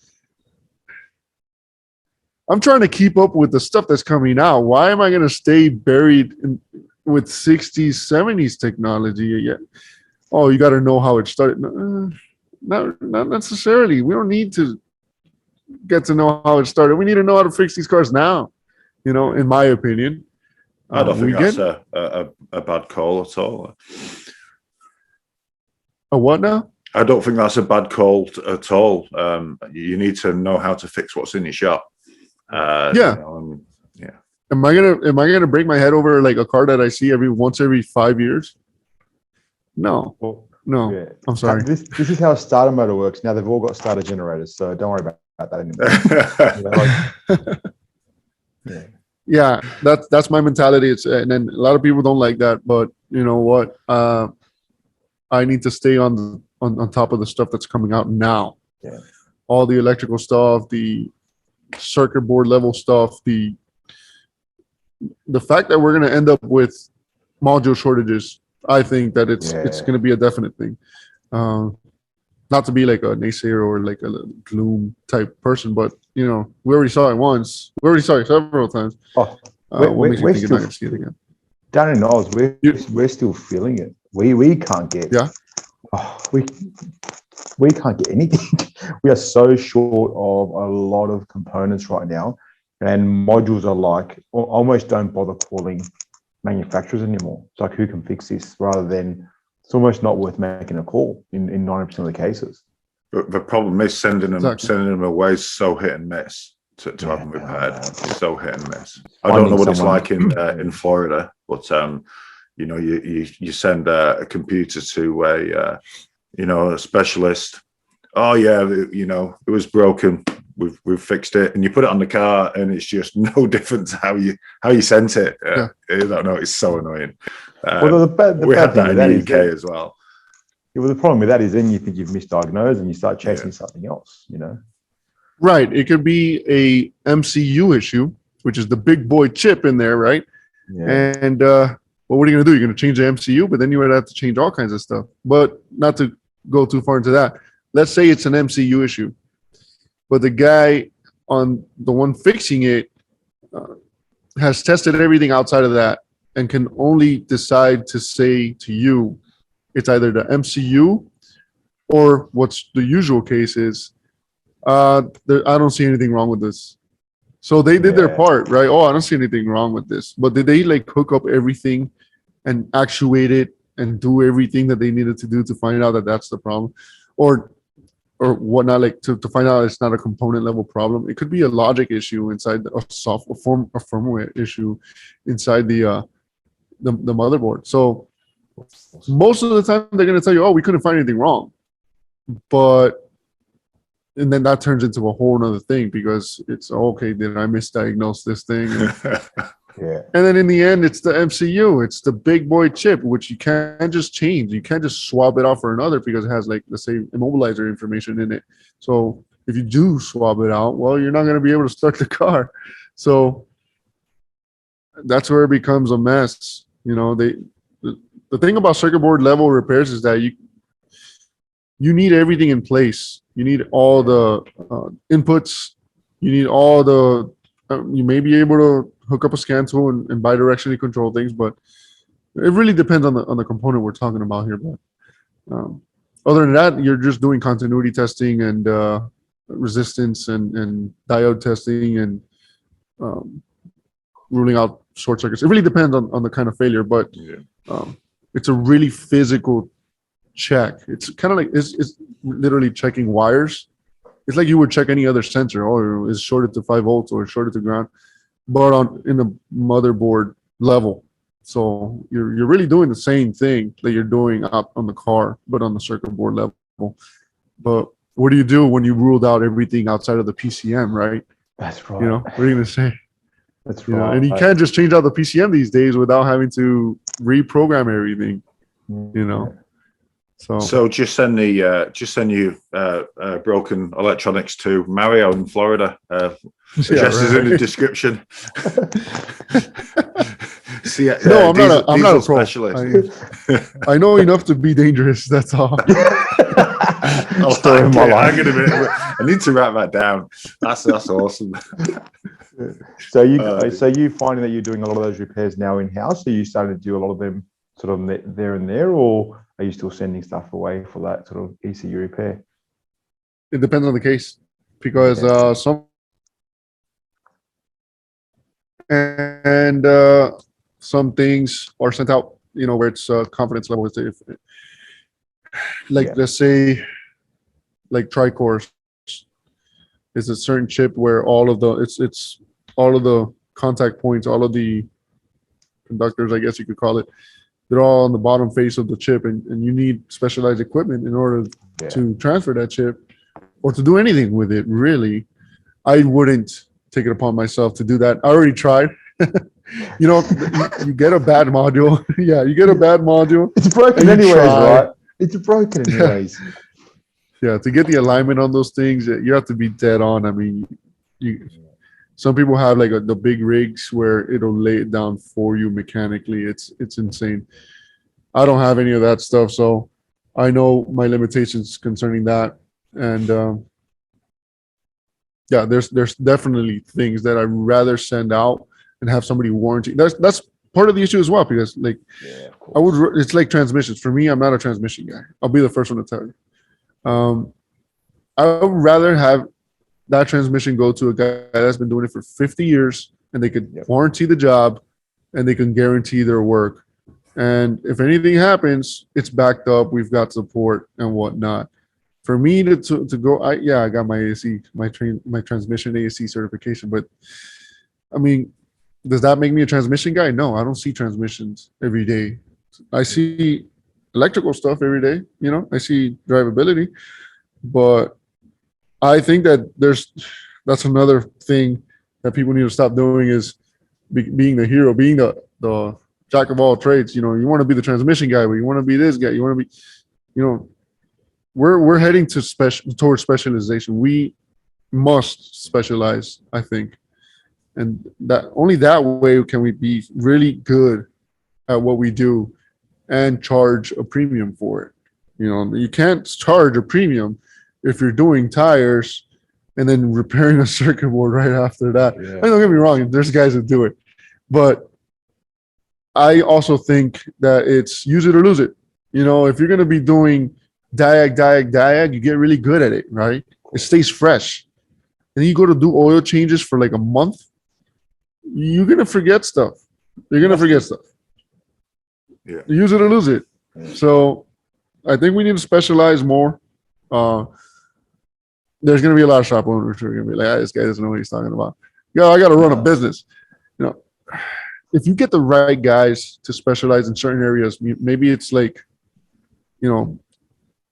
I'm trying to keep up with the stuff that's coming out. Why am I going to stay buried with 60s, 70s technology yet? Oh, you got to know how it started. Not necessarily. We don't need to get to know how it started. We need to know how to fix these cars now, in my opinion. I don't think that's a bad call at all. A what now? I don't think that's a bad call at all. You need to know how to fix what's in your shop. Am I gonna break my head over like a car that I see once every 5 years? No. Well, no. Yeah. I'm sorry. This is how a starter motor works. Now they've all got starter generators, so don't worry about that anymore. Yeah, that's my mentality. And then a lot of people don't like that, but you know what? I need to stay on top of the stuff that's coming out now. Yeah. All the electrical stuff, the circuit board level stuff, the fact that we're going to end up with module shortages, I think that it's going to be a definite thing. Not to be like a naysayer or like a gloom type person, but we already saw it once. We already saw it several times. What makes you think you're not going to see it again? Down in Oz, we're still feeling it. We can't get we can't get anything. We are so short of a lot of components right now, and modules are like almost don't bother calling manufacturers anymore. It's like, who can fix this, rather than it's almost not worth making a call in 90% of the cases. But the problem is sending Exactly. them away is so hit and miss to have them repaired. It's so hit and miss. I don't Finding know what it's someone- like in Florida, but you know, you send a computer to a specialist. Oh yeah, you know, it was broken. We've fixed it, and you put it on the car, and it's just no different to how you sent it. I don't know. It's so annoying. Well, the we bad had thing that with in the is UK as well. Yeah, well, the problem with that is then you think you've misdiagnosed and you start chasing something else, you know? Right. It could be a MCU issue, which is the big boy chip in there, right? Yeah. And well, what are you going to do? You're going to change the MCU, but then you would have to change all kinds of stuff. But not to go too far into that. Let's say it's an MCU issue, but the guy on the one fixing it has tested everything outside of that and can only decide to say to you, it's either the MCU or what's the usual case is, I don't see anything wrong with this. So they did their part, right? Oh, I don't see anything wrong with this. But did they like hook up everything and actuate it and do everything that they needed to do to find out that that's the problem? Or whatnot, like to find out it's not a component level problem. It could be a logic issue inside a firmware issue inside the motherboard. So most of the time they're going to tell you, oh, we couldn't find anything wrong. And then that turns into a whole nother thing because it's okay, did I misdiagnose this thing? And then in the end, it's the MCU, it's the big boy chip, which you can't just change. You can't just swap it out for another because it has, like, let's say, immobilizer information in it. So if you do swap it out, well, you're not going to be able to start the car. So that's where it becomes a mess. You know, the thing about circuit board level repairs is that you need everything in place. You need all the inputs. You need all the. You may be able to hook up a scan tool and bidirectionally control things, but it really depends on the component we're talking about here. But other than that, you're just doing continuity testing and resistance and diode testing and ruling out short circuits. It really depends on the kind of failure, but it's a really physical check. It's kind of like it's literally checking wires. It's like you would check any other sensor. Oh, it's shorted to 5 volts or shorted to ground, but in the motherboard level. So you're really doing the same thing that you're doing up on the car, but on the circuit board level. But what do you do when you ruled out everything outside of the PCM, right? That's right. You know, what are you going to say? That's You know, right. and you can't just change out the PCM these days without having to reprogram everything, you know. So just send you broken electronics to Mario in Florida. Address is in the description. See, no, I'm not a pro. Specialist. I know enough to be dangerous. That's all. Story of my life. I need to write that down. That's awesome. So you finding that you're doing a lot of those repairs now in house? Are you starting to do a lot of them sort of there and there, or are you still sending stuff away for that sort of ECU repair? It depends on the case, because some things are sent out, you know, where it's confidence level. Let's say, like Tricores is a certain chip where all of the contact points, all of the conductors, I guess you could call it, they're all on the bottom face of the chip, and you need specialized equipment in order to transfer that chip or to do anything with it, really. I wouldn't take it upon myself to do that. I already tried. You know, you get a bad module. Yeah, you get a bad module. It's broken anyways, right? It's broken anyways. Yeah, to get the alignment on those things, you have to be dead on. I mean, some people have like the big rigs where it'll lay it down for you mechanically. It's insane. I don't have any of that stuff, so I know my limitations concerning that. And there's definitely things that I'd rather send out and have somebody warranty. That's part of the issue as well, because it's like transmissions. For me, I'm not a transmission guy. I'll be the first one to tell you. I would rather have that transmission go to a guy that's been doing it for 50 years, and they could warranty the job, and they can guarantee their work. And if anything happens, it's backed up. We've got support and whatnot. For me to go, I got my AC, my transmission AC certification. But I mean, does that make me a transmission guy? No, I don't see transmissions every day. I see electrical stuff every day. I see drivability, but I think that that's another thing that people need to stop doing is being the hero, being the jack of all trades. You want to be the transmission guy, but you want to be this guy. You want to be, you know, we're heading towards specialization. We must specialize, I think, and that only that way can we be really good at what we do and charge a premium for it. You can't charge a premium if you're doing tires and then repairing a circuit board right after that. Yeah. And don't get me wrong, there's guys that do it, but I also think that it's use it or lose it. If you're going to be doing diag, you get really good at it, right? It stays fresh. And then you go to do oil changes for like a month, you're going to forget stuff. You're going to forget stuff. Yeah. Use it or lose it. So I think we need to specialize more. There's going to be a lot of shop owners who are going to be like, this guy doesn't know what he's talking about. I got to run a business. If you get the right guys to specialize in certain areas, maybe it's like,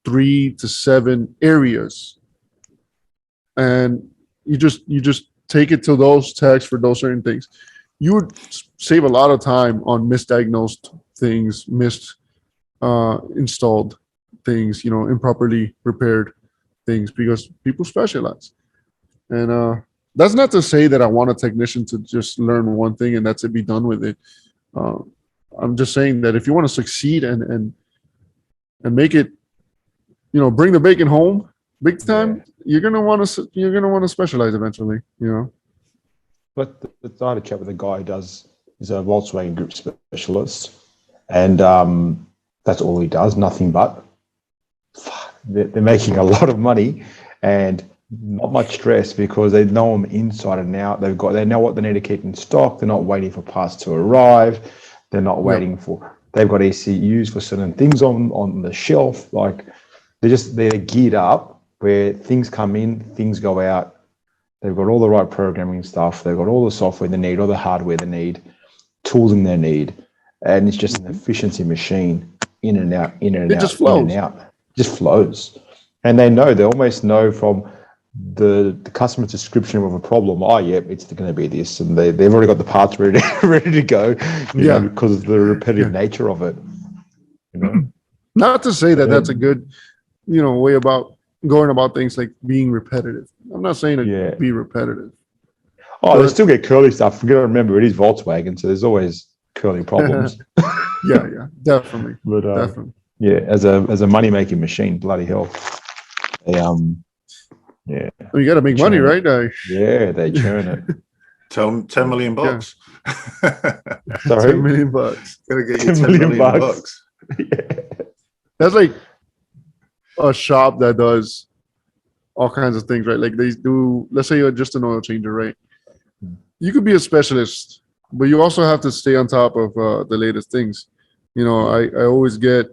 3 to 7 areas, and you just take it to those techs for those certain things. You would save a lot of time on misdiagnosed things, installed things, improperly repaired things, because people specialize. And that's not to say that I want a technician to just learn one thing and that's it, be done with it. I'm just saying that if you want to succeed and make it, bring the bacon home big time, you're gonna want to specialize eventually. But I had a chat with a guy who is a Volkswagen Group specialist, and that's all he does, nothing but. They're making a lot of money and not much stress because they know them inside and out. They know what they need to keep in stock. They're not waiting for parts to arrive. They're not waiting for. They've got ECUs for certain things on the shelf. Like they're geared up where things come in, things go out. They've got all the right programming stuff. They've got all the software they need, all the hardware they need, tooling they need, and it's just an efficiency machine, in and out, in and out, just flows. in and out. Just flows. And they almost know from the customer description of a problem, it's going to be this, and they've already got the parts ready to go, because of the repetitive nature of it. Not to say that that's a good, way about going about things, like being repetitive. I'm not saying to be repetitive. They still get curly stuff. You got to remember, it is Volkswagen, so there's always curly problems. yeah, definitely. But definitely. Yeah, as a money making machine, bloody hell. They you got to make money, right? Yeah, they churn it. 10 million bucks. Sorry, $10 million. Gonna get you 10 million bucks. Yeah. That's like a shop that does all kinds of things, right? Like they do. Let's say you're just an oil changer, right? You could be a specialist, but you also have to stay on top of the latest things. I always get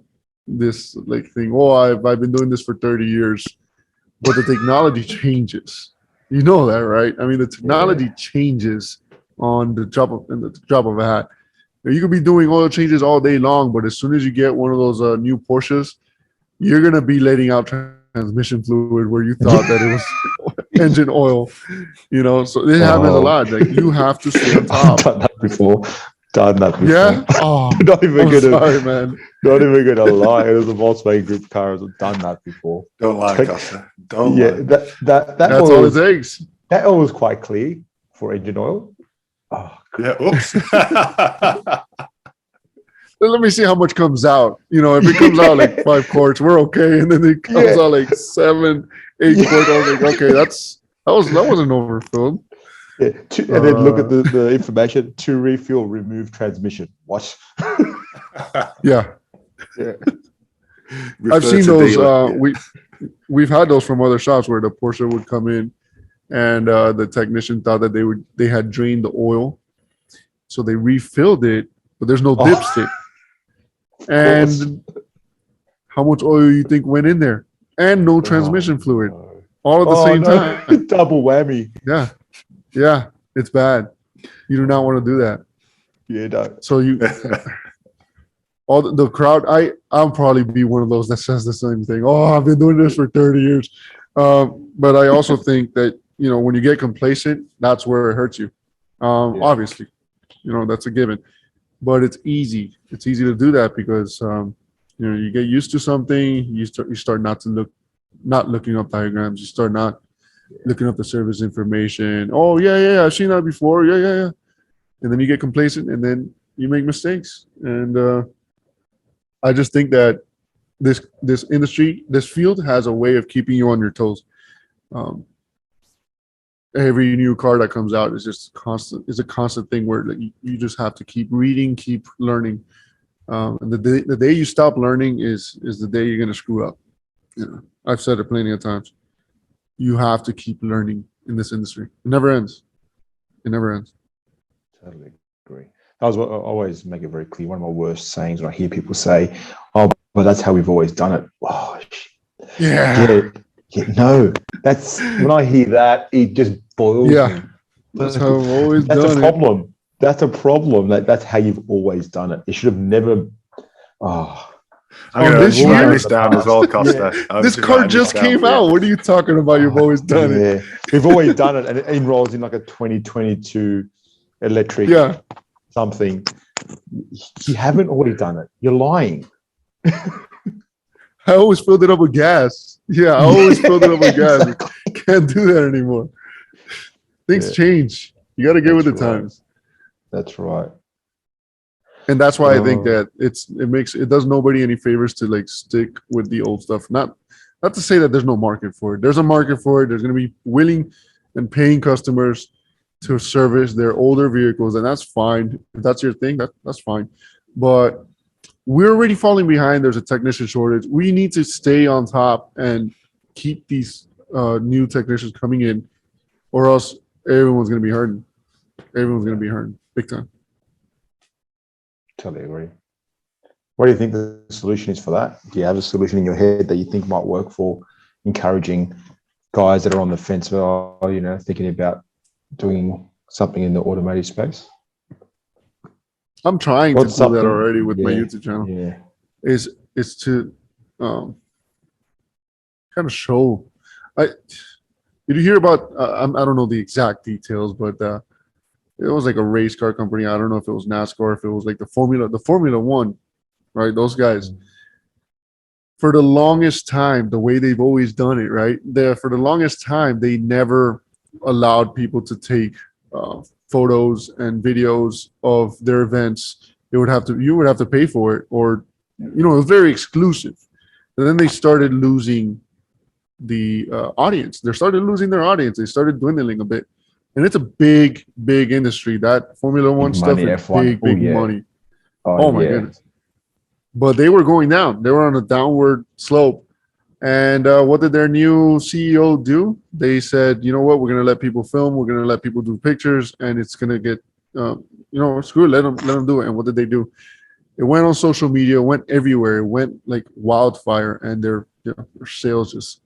this like thing. I've been doing this for 30 years, but the technology changes. You know that, right? I mean, the technology changes on the drop of a hat. You could be doing oil changes all day long, but as soon as you get one of those new Porsches, you're gonna be letting out transmission fluid where you thought that it was engine oil. So it happens a lot. Like you have to stay on top. I've done that before. Yeah. Oh, not even gonna. Sorry, man. Not even gonna lie. It was a Volkswagen Group car. I've done that before. Don't lie, Costa. Don't lie. That's all it takes. That oil was quite clear for engine oil. Oh, yeah. Oops. Let me see how much comes out. If it comes out like 5 quarts, we're okay. And then it comes out like 7, 8 quarts. I was like, okay, that wasn't overfilled. Yeah, and then look at the information to refuel, remove transmission. What? Yeah. I've seen those. We've had those from other shops where the Porsche would come in, and the technician thought that they had drained the oil, so they refilled it, but there's no dipstick. And how much oil you think went in there? and no transmission fluid, all at the same time. Double whammy. Yeah, it's bad. You do not want to do that. Yeah, no. So all the crowd. I'll probably be one of those that says the same thing. Oh, I've been doing this for 30 years. But I also think that, when you get complacent, that's where it hurts you. Obviously, that's a given. But it's easy. It's easy to do that because you get used to something. You start not looking up diagrams. You start not looking up the service information. Oh yeah, I've seen that before. Yeah. And then you get complacent, and then you make mistakes. And I just think that this industry, this field, has a way of keeping you on your toes. Every new car that comes out is just constant. It's a constant thing where you just have to keep reading, keep learning. And the day you stop learning is the day you're going to screw up. I've said it plenty of times. You have to keep learning in this industry. It never ends. Totally agree. I always make it very clear. One of my worst sayings when I hear people say, "Oh, but that's how we've always done it." Oh, yeah. No, that's when I hear that, it just boils me. That's how I've always done it. That's a problem. That's a problem. That's how you've always done it. It should have never. Oh. I'm going to write this down as well, Costa. This car just came out. What are you talking about? You've always done it. We've always done it, and it enrolls in like a 2022 electric something. You haven't always done it. You're lying. I always filled it up with gas. Yeah, I always filled it up with gas. Can't do that anymore. Things change. You got to get with the times. That's right. And that's why I think that it does nobody any favors to stick with the old stuff. Not to say that there's no market for it. There's a market for it. There's going to be willing and paying customers to service their older vehicles, and that's fine. If that's your thing, that's fine. But we're already falling behind. There's a technician shortage. We need to stay on top and keep these new technicians coming in, or else everyone's going to be hurting. Everyone's going to be hurting big time. Totally agree. What do you think the solution is for that? Do you have a solution in your head that you think might work for encouraging guys that are on the fence, thinking about doing something in the automotive space? I'm trying to do that already with my YouTube channel. Yeah. Is to kind of show. Did you hear about? I don't know the exact details, but it was like a race car company. I don't know if it was NASCAR, or if it was like the Formula One, right? Those guys. For the longest time, the way they've always done it, right? For the longest time, they never allowed people to take photos and videos of their events. You would have to pay for it, or it was very exclusive. And then they started losing the audience. They started losing their audience. They started dwindling a bit. And it's a big, big industry. That Formula One stuff is big money. Oh my goodness. But they were going down. They were on a downward slope. And what did their new CEO do? They said, you know what? We're going to let people film. We're going to let people do pictures. And it's going to get, screw it. Let them do it. And what did they do? It went on social media, went everywhere. It went like wildfire. And their sales just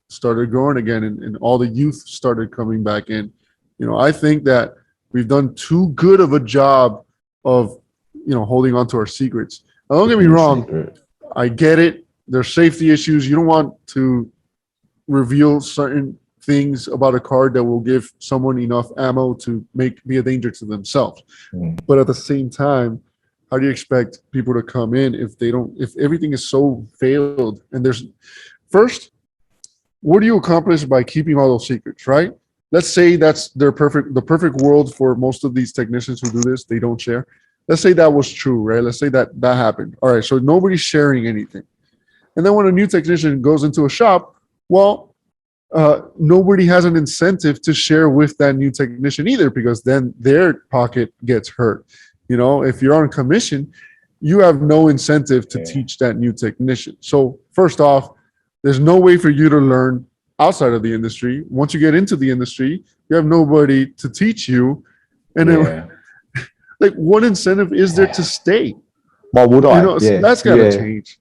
started growing again. And all the youth started coming back in. I think that we've done too good of a job of, holding on to our secrets. Now, don't get me wrong. I get it. There's safety issues. You don't want to reveal certain things about a car that will give someone enough ammo to be a danger to themselves. But at the same time, how do you expect people to come in if everything is so veiled? And first, what do you accomplish by keeping all those secrets, right? Let's say that's the perfect world for most of these technicians who do this. They don't share. Let's say that was true, right? Let's say that happened. All right, so nobody's sharing anything. And then when a new technician goes into a shop, nobody has an incentive to share with that new technician either, because then their pocket gets hurt. If you're on commission, you have no incentive to teach that new technician. So first off, there's no way for you to learn outside of the industry. Once you get into the industry, you have nobody to teach you. And then, what incentive is there to stay? Why would I? That's got to change.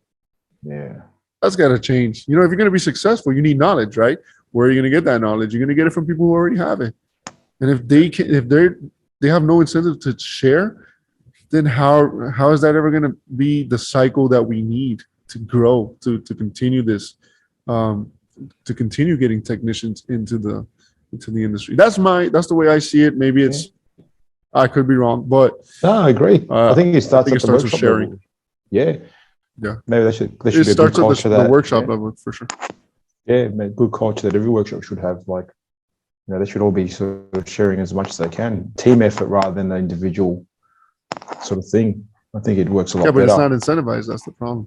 Yeah. That's got to change. You know, if you're going to be successful, you need knowledge, right? Where are you going to get that knowledge? You're going to get it from people who already have it. And if they have no incentive to share, then how is that ever going to be the cycle that we need to grow, to continue this, to continue getting technicians into the industry? That's the way I see it. Maybe I could be wrong, but no, I agree. I think it starts with sharing. Level. Yeah. Yeah. Maybe there should be a It starts good at culture the workshop level for sure. Yeah, good culture that every workshop should have. Like, you know, they should all be sort of sharing as much as they can. Team effort rather than the individual sort of thing. I think it works a lot better. Yeah, but it's not incentivized. That's the problem.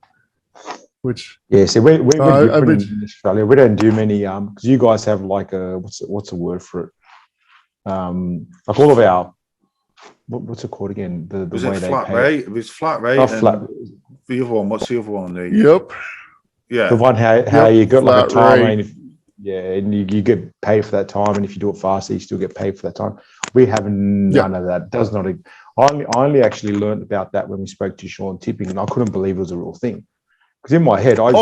Which see, we're different in Australia. We don't do many because you guys have like a what's the word for it? Like all of our what's it called again? The way they flat pay. rate? It was flat rate. Oh, flat. The other one. What's the other one? Yep. Yeah. The one how you got like a time rate. And you get paid for that time, and if you do it faster, you still get paid for that time. We have none of that. Does not. I only actually learned about that when we spoke to Sean Tipping, and I couldn't believe it was a real thing. Because in my head, all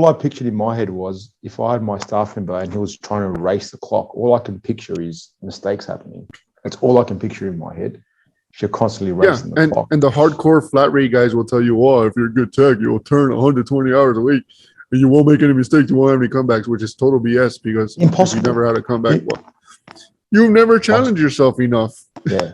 I pictured in my head was if I had my staff member and he was trying to race the clock, all I can picture is mistakes happening. That's all I can picture in my head. You're constantly racing the clock. And the hardcore flat rate guys will tell you, if you're a good tech, you'll turn 120 hours a week and you won't make any mistakes. You won't have any comebacks, which is total BS because impossible. You never had a comeback. You've never challenged yourself enough. Yeah.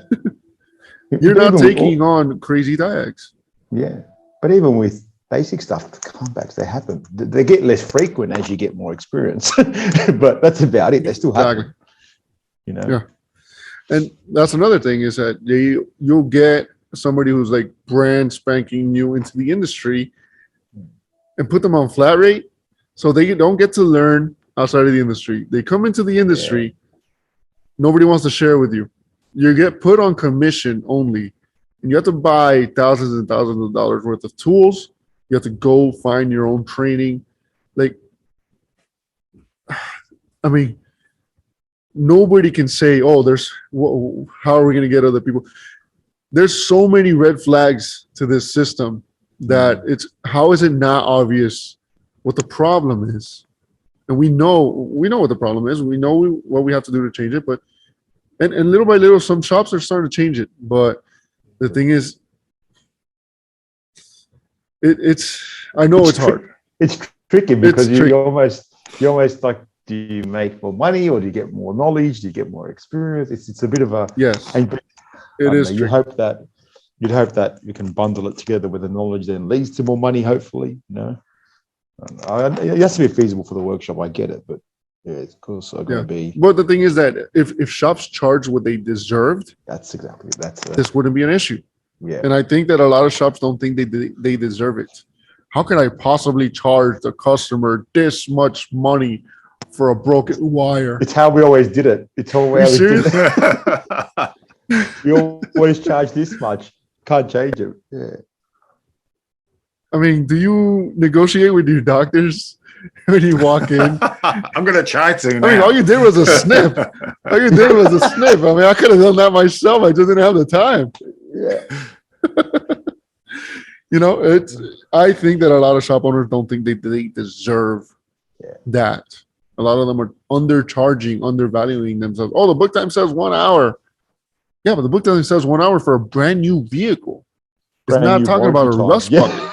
You're not taking on crazy diags. Yeah. But even with basic stuff, the comebacks, they happen. They get less frequent as you get more experience. But that's about it. They still happen. You know? Yeah. And that's another thing is that you'll get somebody who's like brand spanking new into the industry and put them on flat rate so they don't get to learn outside of the industry. They come into the industry, nobody wants to share with you. You get put on commission only, and you have to buy thousands and thousands of dollars worth of tools. You have to go find your own training. Like, I mean, nobody can say, how are we going to get other people? There's so many red flags to this system that how is it not obvious what the problem is? And we know what the problem is. We know what we have to do to change it, but and little by little, some shops are starting to change it. But the thing is, I know it's hard. It's tricky because you almost like, do you make more money or do you get more knowledge? Do you get more experience? It's a bit of a it is. You hope that you can bundle it together with the knowledge that leads to more money. Hopefully, you know. It has to be feasible for the workshop. I get it, but it's also going to be. But the thing is that if shops charge what they deserved, this wouldn't be an issue. Yeah. And I think that a lot of shops don't think they deserve it. How can I possibly charge the customer this much money for a broken wire? It's how we always did it. It's always we always charge this much. Can't change it. Yeah. I mean, do you negotiate with your doctors when you walk in? I'm gonna try to now. I mean, all you did was a snip. I mean, I could have done that myself. I just didn't have the time. Yeah. You know, I think that a lot of shop owners don't think they deserve that. A lot of them are undervaluing themselves. Oh, the book time says 1 hour. Yeah, but the book time says 1 hour for a brand new vehicle. It's not talking about a rust bucket.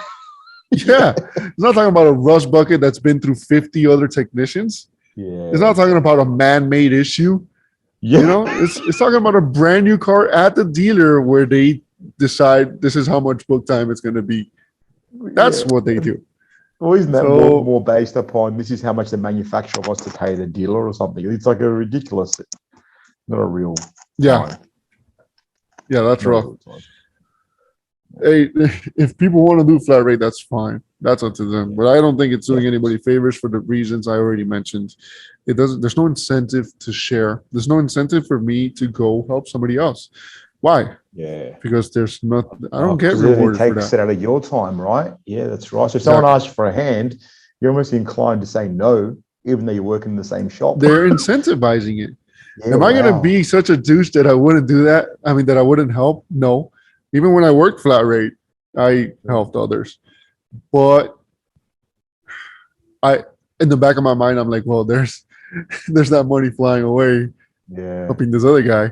Yeah. It's not talking about a rust bucket that's been through 50 other technicians. Yeah. It's not talking about a man-made issue. Yeah. You know, it's talking about a brand new car at the dealer where they decide this is how much book time it's going to be. That's what they do. Well, isn't that more based upon this is how much the manufacturer wants to pay the dealer or something? It's like a ridiculous, not a real. Yeah. Yeah, that's rough. Hey, if people want to do flat rate, that's fine. That's up to them. But I don't think it's doing anybody favors for the reasons I already mentioned. There's no incentive to share. There's no incentive for me to go help somebody else. Why? Yeah. Because there's not. I don't get rewarded for that. It takes it out of your time, right? Yeah, that's right. So if someone asks for a hand, you're almost inclined to say no, even though you work in the same shop. They're incentivizing it. Yeah, Am I going to be such a douche that I wouldn't do that? I mean, that I wouldn't help? No. Even when I worked flat rate, I helped others. But in the back of my mind, I'm like, well, there's that money flying away Yeah. helping this other guy.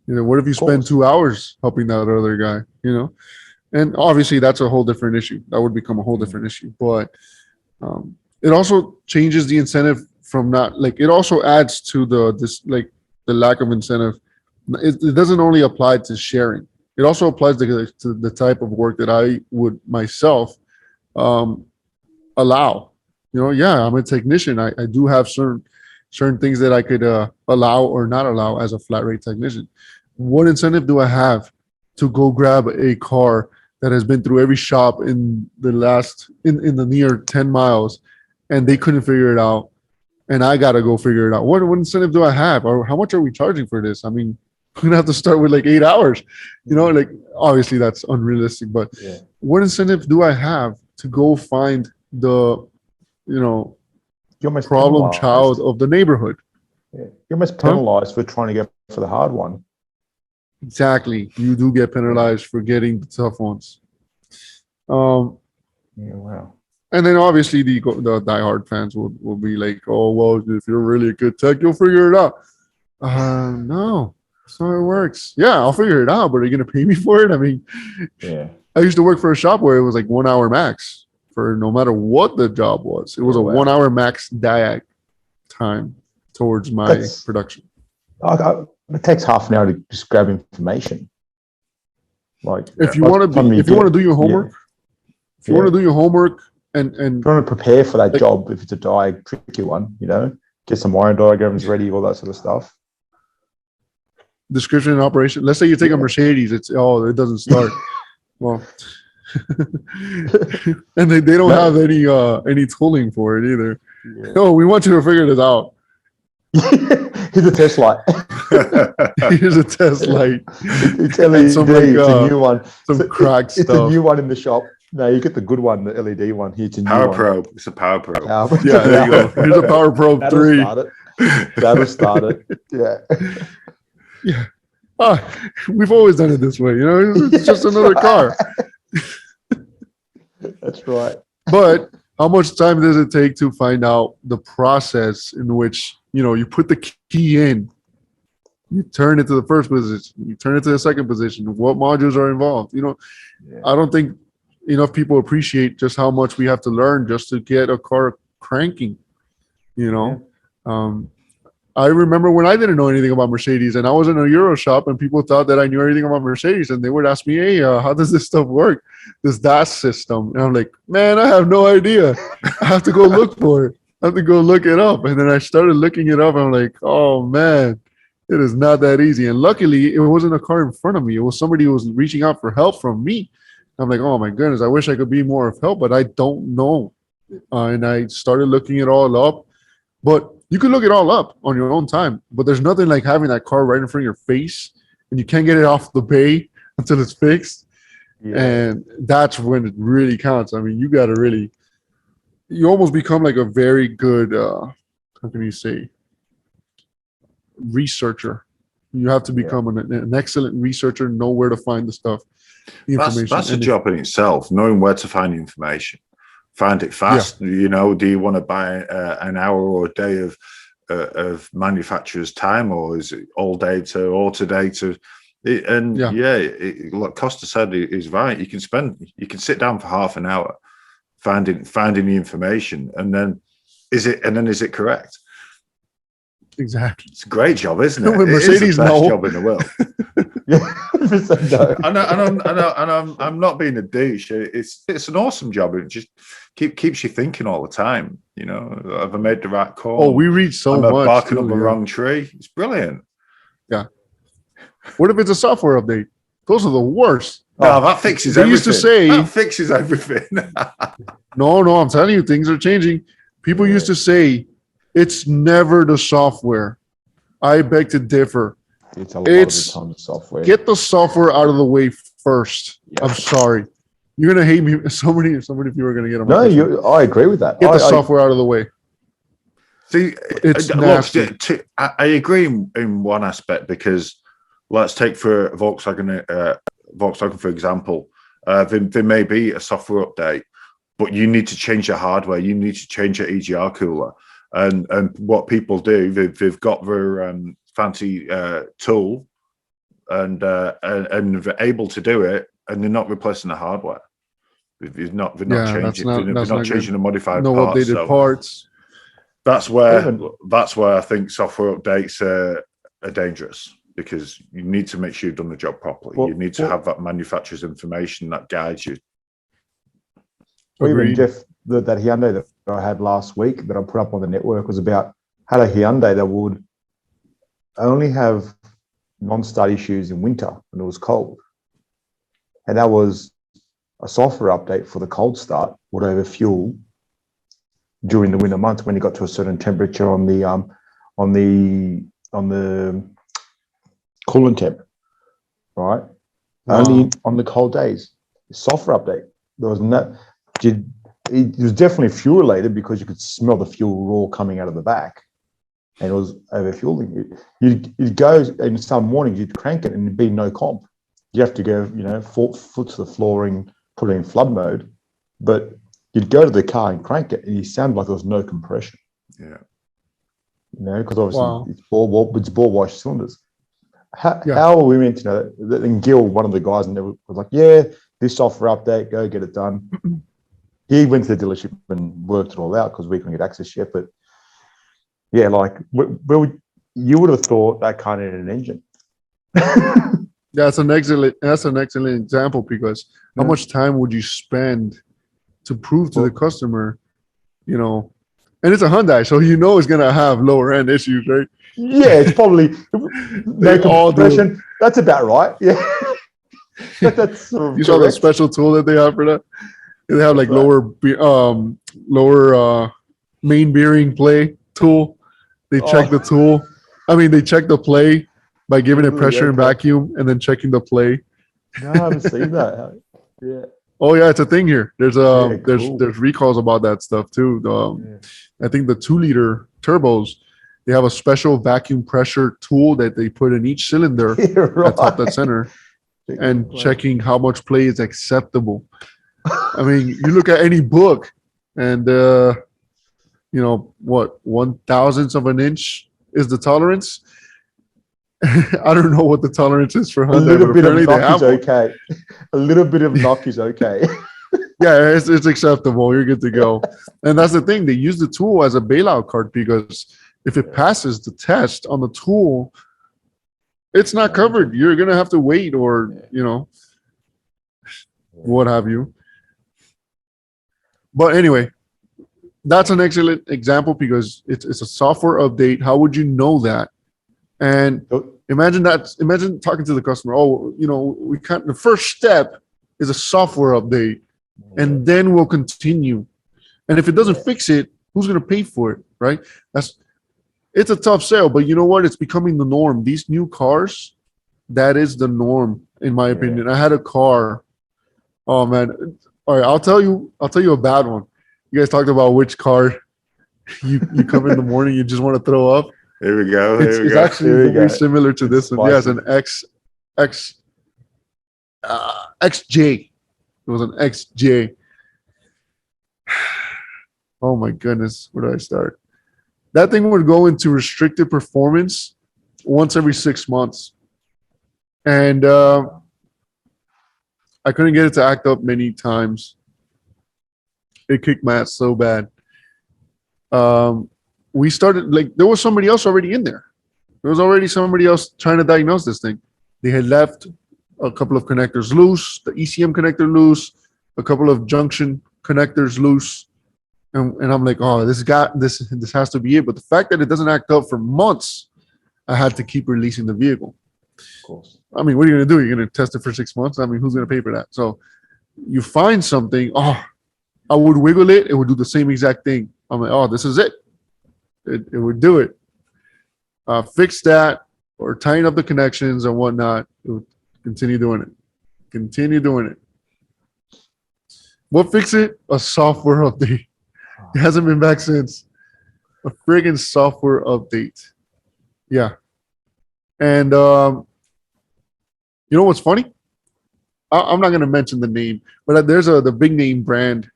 What if you spend course. 2 hours helping that other guy? And obviously that's a whole different issue. That would become a whole different issue. But it also changes the incentive from not like it also adds to the lack of incentive. It doesn't only apply to sharing. It also applies to the type of work that I would myself um, allow. Yeah, I'm a technician. I do have certain things that I could allow or not allow as a flat rate technician. What incentive do I have to go grab a car that has been through every shop in the near 10 miles and they couldn't figure it out and I gotta go figure it out? What incentive do I have, or how much are we charging for this? I mean, we're gonna have to start with like 8 hours. Like obviously that's unrealistic, but what incentive do I have to go find the You're almost problem penalized. child of the neighborhood? Yeah. You're almost penalized for trying to go for the hard one. Exactly. You do get penalized for getting the tough ones. Yeah, wow. And then obviously the diehard fans will be like, oh, well, if you're really a good tech, you'll figure it out. No, that's not how it works. Yeah, I'll figure it out, but are you going to pay me for it? I mean, I used to work for a shop where it was like 1 hour max for no matter what the job was. It was a 1 hour max diag time towards my production. It takes half an hour to just grab information. Like if you want to do your homework, if you want to do your homework and if you want to prepare for that job, if it's a tricky one, get some wiring diagrams ready, all that sort of stuff. Description and operation. Let's say you take a Mercedes, it doesn't start. Well, and they don't have any tooling for it either. Yeah. Oh, we want you to figure this out. Here's a test light. Here's a test light. It's LED. It's a new one. Some cracked stuff. It's a new one in the shop. No, you get the good one, the LED one. Here, it's a new Power one. Probe. It's a Power Probe. Yeah, there you go. Here's a Power Probe 3. That'll start it. Yeah. Yeah. We've always done it this way. It's just another car. That's right. But how much time does it take to find out the process in which, you put the key in, you turn it to the first position, you turn it to the second position, what modules are involved? I don't think enough people appreciate just how much we have to learn just to get a car cranking. I remember when I didn't know anything about Mercedes and I was in a Euro shop and people thought that I knew everything about Mercedes and they would ask me, hey, how does this stuff work? This DAS system. And I'm like, man, I have no idea. I have to go look for it. I have to go look it up. And then I started looking it up. And I'm like, oh, man, it is not that easy. And luckily, it wasn't a car in front of me. It was somebody who was reaching out for help from me. I'm like, oh, my goodness, I wish I could be more of help, but I don't know. And I started looking it all up. But you can look it all up on your own time, but there's nothing like having that car right in front of your face and you can't get it off the bay until it's fixed. Yeah. And that's when it really counts. I mean, you almost become like a very good, how can you say, researcher. You have to become an excellent researcher, know where to find the information. That's a job in itself, knowing where to find information. Find it fast. Do you want to buy an hour or a day of manufacturer's time, or is it all data, auto data? Like Costa said, is right. You can sit down for half an hour finding the information, and then is it correct? Exactly. It's a great job, isn't it? Mercedes, it is the best job in the world. I'm not being a douche. It's an awesome job. It just keeps you thinking all the time. Have I made the right call? Oh, we read so much. I'm barking on the wrong tree. It's brilliant. Yeah. What if it's a software update? Those are the worst. No, that fixes everything. Used to say that fixes everything. No, I'm telling you, things are changing. People used to say it's never the software. I beg to differ. It's a lot of the time the software. Get the software out of the way first. Yeah. I'm sorry. You're gonna hate me. So many people are gonna get on my I agree with that. Get the software out of the way. See, it's nasty. I agree in one aspect, because let's take for Volkswagen, for example, there may be a software update, but you need to change your hardware. You need to change your EGR cooler. And what people do, they've got their fancy tool, and they're able to do it, and they're not replacing the hardware. They're not changing. They're not changing the modified parts. Updated parts. That's where I think software updates are dangerous, because you need to make sure you've done the job properly. You need to have that manufacturer's information that guides you. Or even Jeff, that Hyundai that I had last week that I put up on the network was about had a Hyundai that would only have non-start issues in winter when it was cold. And that was a software update for the cold start would overfuel during the winter months when you got to a certain temperature on the coolant temp, right? Wow. Only on the cold days. Software update. There was no. It was definitely fuel related because you could smell the fuel raw coming out of the back, and it was overfueling. You'd go, and some mornings you'd crank it and it'd be no comp. You have to go, 4 foot to the floor and put it in flood mode, but you'd go to the car and crank it, and you sound like there was no compression. Yeah, because obviously it's ball wash cylinders. How are we meant to know that? And Gil, one of the guys, and was like, "Yeah, this software update, go get it done." He went to the dealership and worked it all out because we couldn't get access yet. But yeah, like you would have thought that kind of an engine. That's an excellent example, because how much time would you spend to prove to the customer, and it's a Hyundai, so it's gonna have lower end issues, right? Yeah, it's probably no compression. That's about right. Yeah. That's sort of you saw the special tool that they have for that. They have like lower main bearing play tool. They check the tool. They check the play by giving it pressure and vacuum, and then checking the play. No, I haven't seen that. Yeah. Oh yeah, it's a thing here. There's there's recalls about that stuff too. I think the 2-liter turbos, they have a special vacuum pressure tool that they put in each cylinder at top that center, and checking how much play is acceptable. You look at any book, and 1/1000th of an inch is the tolerance. I don't know what the tolerance is for Hyundai. A little bit of knock is okay. A little bit of knock is okay. Yeah, it's acceptable. You're good to go. And that's the thing. They use the tool as a bailout card, because if it passes the test on the tool, it's not covered. You're going to have to wait, or, what have you. But anyway, that's an excellent example, because it's a software update. How would you know that? And imagine talking to the customer. The first step is a software update, and then we'll continue. And if it doesn't fix it, who's going to pay for it, right? It's a tough sell, but you know what? It's becoming the norm. These new cars, that is the norm, in my opinion. I had a car. Oh man! All right, I'll tell you a bad one. You guys talked about which car you come in the morning, you just want to throw up. Here we go. It's actually very similar to this one. Yes, an XJ. It was an XJ. Oh my goodness, where do I start? That thing would go into restricted performance once every 6 months, and I couldn't get it to act up many times. It kicked my ass so bad. We started, there was somebody else already in there. There was already somebody else trying to diagnose this thing. They had left a couple of connectors loose, the ECM connector loose, a couple of junction connectors loose. And I'm like, oh, this has to be it. But the fact that it doesn't act up for months, I had to keep releasing the vehicle. Of course. What are you going to do? You're going to test it for 6 months? Who's going to pay for that? So you find something, I would wiggle it. It would do the same exact thing. I'm like, oh, this is it. It would do it. Fix that or tighten up the connections and whatnot. It would continue doing it. What fixed it? A software update. It hasn't been back since. A friggin' software update. Yeah. And you know what's funny? I'm not going to mention the name, but there's the big name brand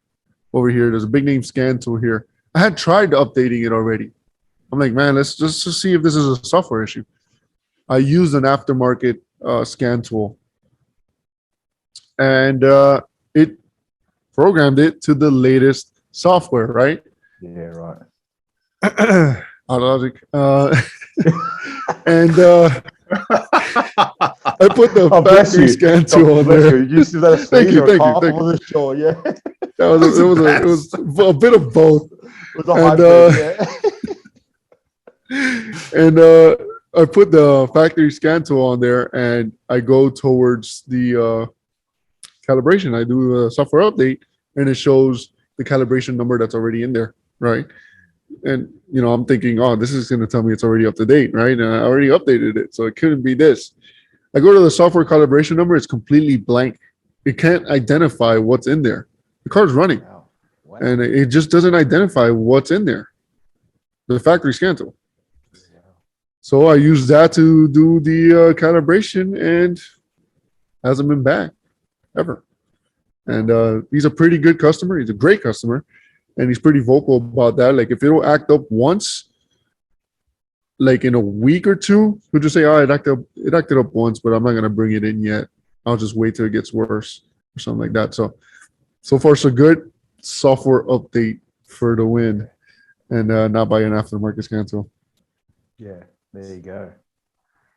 over here. There's a big name scan tool here. I had tried updating it already. I'm like, man, let's just see if this is a software issue. I used an aftermarket scan tool, and it programmed it to the latest software, right? Yeah, right. Logic. And I put the factory scan tool on there. You see that? Thank you. Sure, yeah. It was a bit of both. It was a hybrid, And I put the factory scan tool on there, and I go towards the calibration. I do a software update, and it shows the calibration number that's already in there, right? And I'm thinking, oh, this is going to tell me it's already up to date, right? And I already updated it, so it couldn't be this. I go to the software calibration number; it's completely blank. It can't identify what's in there. The car's running, Wow. and it just doesn't identify what's in there. The factory scan tool. So I used that to do the calibration, and hasn't been back ever. And he's a pretty good customer. He's a great customer, and he's pretty vocal about that. Like, if it'll act up once, like in a week or two, he'll just say, "Oh, it acted up once, but I'm not gonna bring it in yet. I'll just wait till it gets worse," or something like that. So far so good. Software update for the win, and not buy an aftermarket scan tool. Yeah, there you go.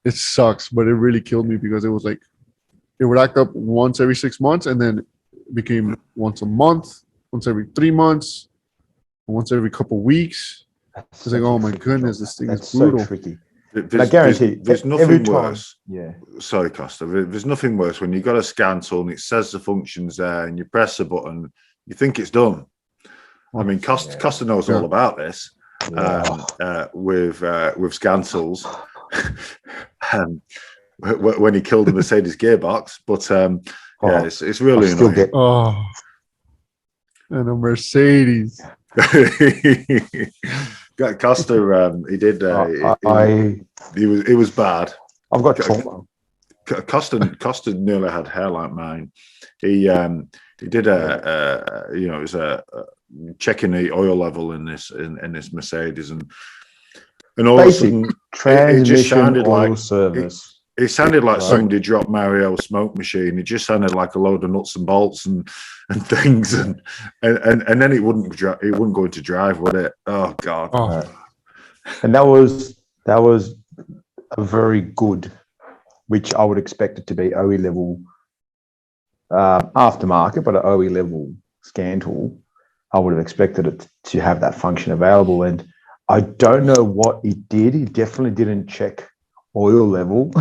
It sucks, but it really killed me because it was like it would act up once every 6 months, and then it became once a month, once every 3 months, once every couple weeks. It's like, oh my goodness, this thing is brutal. So tricky. I guarantee there's nothing worse. Yeah. Sorry, Costa. There's nothing worse when you've got a scan tool and it says the function's there, and you press a button, you think it's done. I mean, Costa knows all about this with scan tools. When he killed the Mercedes gearbox, but it's really annoying. And a Mercedes. Costa, he did. It was bad. I've got trauma. Costa nearly had hair like mine. He did it was checking the oil level in this Mercedes, and all of a sudden it just sounded like service. It sounded like somebody dropped Mario's smoke machine. It just sounded like a load of nuts and bolts and things, and then it wouldn't go into drive, would it? Oh God! Oh. And that was a very good, which I would expect it to be OE level aftermarket, but an OE level scan tool. I would have expected it to have that function available, and I don't know what it did. It definitely didn't check oil level.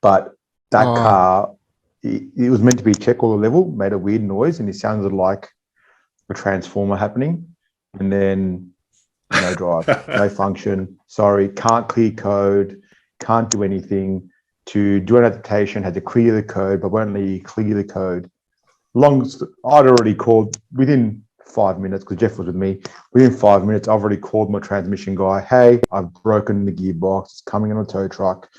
But that car, it was meant to be check oil level, made a weird noise, and it sounded like a transformer happening. And then no drive, no function. Sorry, can't clear code, can't do anything. To do an adaptation, had to clear the code, but won't let you clear the code. I'd already called within 5 minutes, because Jeff was with me. Within 5 minutes, I've already called my transmission guy. Hey, I've broken the gearbox. It's coming on a tow truck.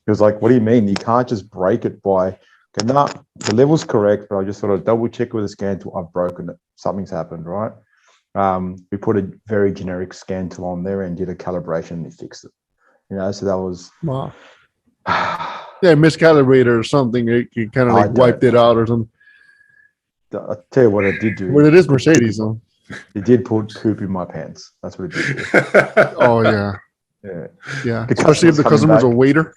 He was like, "What do you mean? You can't just break it by..." Okay, no, the level's correct, but I just sort of double check with the scan tool. I've broken it. Something's happened, right? We put a very generic scan tool on there and did a calibration, and it fixed it. So that was... Wow. Yeah, miscalibrated or something. It kind of like wiped it out or something. I'll tell you what it did do. Well, it is Mercedes, though. It did put poop in my pants. That's what it did do. Oh, yeah. Yeah. Especially if the customer's a waiter.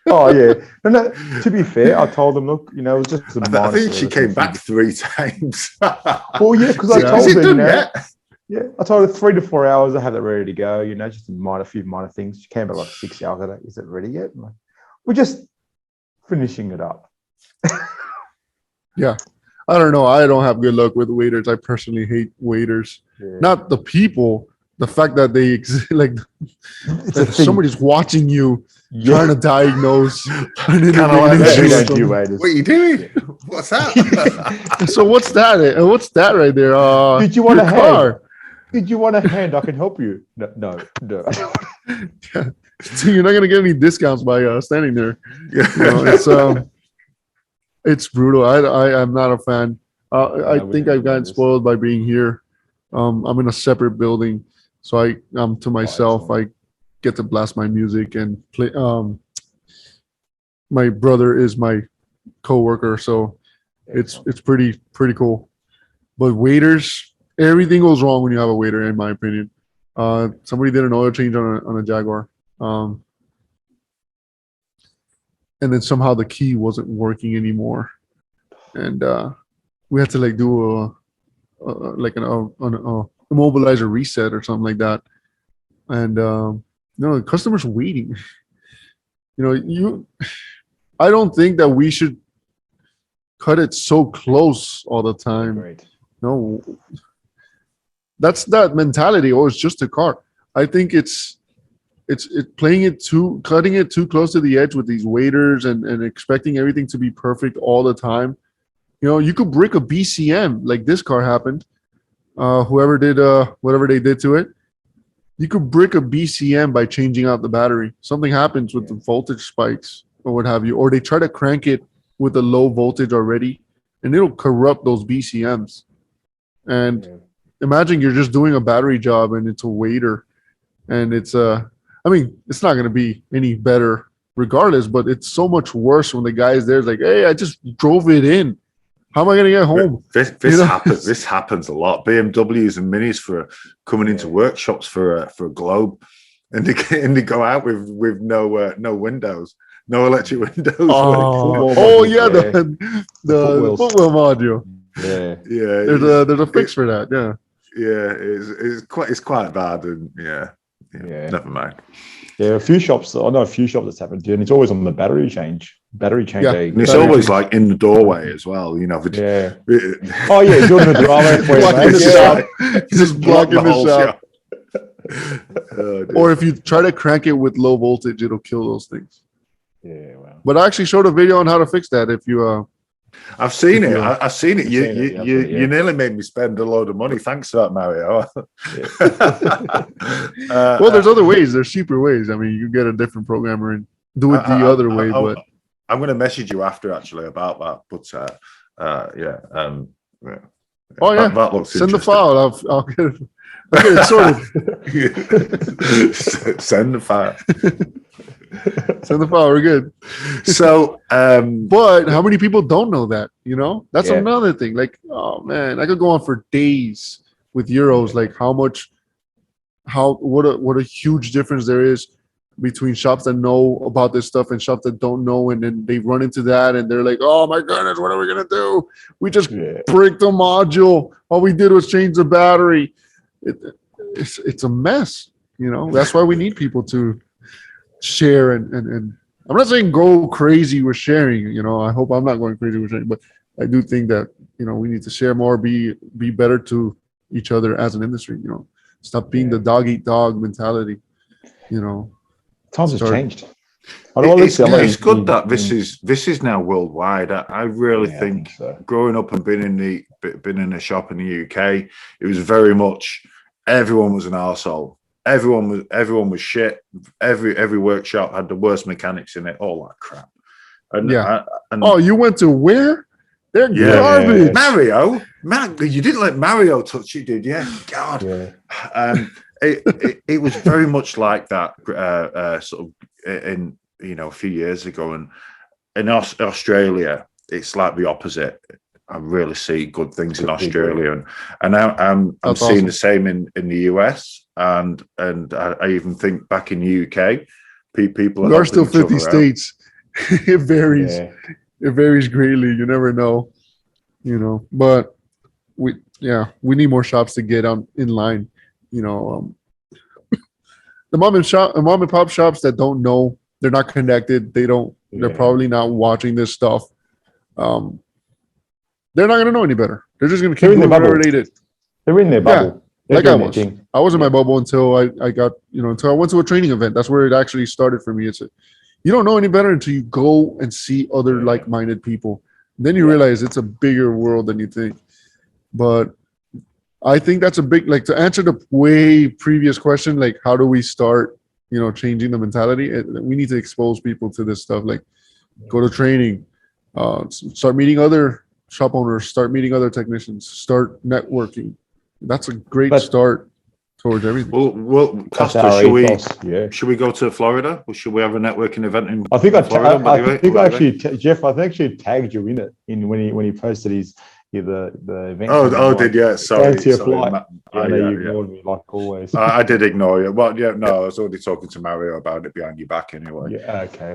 Oh, yeah. No, to be fair, I told them, look, it was just a minor... I think she came back 3 times. Well, yeah, because I told her, I told her 3 to 4 hours, I have that ready to go, just a few minor things. She came back like 6 hours later. Is it ready yet? I'm like, we're just finishing it up. Yeah. I don't know. I don't have good luck with waiters. I personally hate waiters. Yeah. Not the people, the fact that they exist, like that somebody's watching you trying to diagnose an individual. What are you doing? What's that? So what's that? What's that right there? Did you want a hand? Did you want a hand? I can help you. No. Yeah. So you're not gonna get any discounts by standing there. It's brutal. I'm not a fan. I think I've gotten spoiled by being here. I'm in a separate building, so I'm to myself. I get to blast my music and play. My brother is my coworker, so it's pretty cool. But waiters, everything goes wrong when you have a waiter, in my opinion. Somebody did an oil change on a Jaguar, and then somehow the key wasn't working anymore, and we had to like do like an immobilizer reset or something like that. And the customer's waiting. I don't think that we should cut it so close all the time. Great. No, that's that mentality. Oh, it's just a car. I think it's cutting it too close to the edge with these waiters and expecting everything to be perfect all the time. You could brick a BCM like this car happened. Whoever did whatever they did to it, you could brick a BCM by changing out the battery. Something happens with the voltage spikes or what have you, or they try to crank it with a low voltage already, and it'll corrupt those BCMs. And imagine you're just doing a battery job and it's a waiter, and it's it's not going to be any better regardless, but it's so much worse when the guy is there. It's like, hey, I just drove it in. How am I going to get home? This happens a lot. BMWs and Minis for coming into workshops for a Globe, and they go out with no windows, no electric windows. The footwell module. Yeah. There's a fix for that. Yeah. It's quite bad, and never mind. Yeah, a few shops that's happened, and it's always on the battery change. Yeah. And it's always like in the doorway as well, Yeah. You're in the driveway for just blocking the shop. Or if you try to crank it with low voltage, it'll kill those things. Yeah, wow. But I actually showed a video on how to fix that. If you, I've seen it. I've seen it. You nearly made me spend a load of money. Thanks for that, Mario. Well, there's other ways. There's cheaper ways. I mean, you get a different programmer and do it the other way. But I'm going to message you after actually about that. But Oh yeah, that looks send the file. I'll get it sorted. Send the file. Send the file. We're good. So, but how many people don't know that? That's another thing. Like, oh man, I could go on for days with Euros. Like what a huge difference there is between shops that know about this stuff and shops that don't know, and then they run into that and they're like, oh my goodness, what are we gonna do? We just bricked the module. All we did was change the battery. It's a mess. That's why we need people to share and I'm not saying go crazy with sharing. I hope I'm not going crazy with sharing, but I do think that we need to share more, be better to each other as an industry. Stop being the dog eat dog mentality. Times have changed. It's good that this is now worldwide. I really think so. Growing up and been in a shop in the UK, it was very much everyone was an arsehole. Everyone was shit. Every workshop had the worst mechanics in it. All that crap. You went to where? They're garbage. Mario, you didn't let Mario touch you, did you? God. Yeah. It was very much like that sort of in a few years ago, and in Australia it's like the opposite. I really see good things in Australia, and I'm seeing the same in the US, and I even think back in the UK, people are still 50 states. It varies. Yeah. It varies greatly. You never know, But we need more shops to get in line. The mom and pop shops that don't know, they're not connected. They're probably not watching this stuff. They're not going to know any better. They're just going to keep doing whatever they did. They're in their bubble. Like I was. I was in my bubble until I got, until I went to a training event. That's where it actually started for me. You don't know any better until you go and see other like-minded people. Then you realize it's a bigger world than you think. But I think that's a big, like, to answer the way previous question, like, how do we start, changing the mentality? We need to expose people to this stuff. Like, go to training, start meeting other shop owners, start meeting other technicians, start networking, that's a great start towards everything. Well, Costa, should we go to Florida? Or should we have a networking event in Florida? Jeff, I think actually tagged you in it when he posted the event. Did yeah? Sorry, flight. I know you ignored me like always. I did ignore you. Well, yeah, no, I was already talking to Mario about it behind your back anyway. Yeah, okay.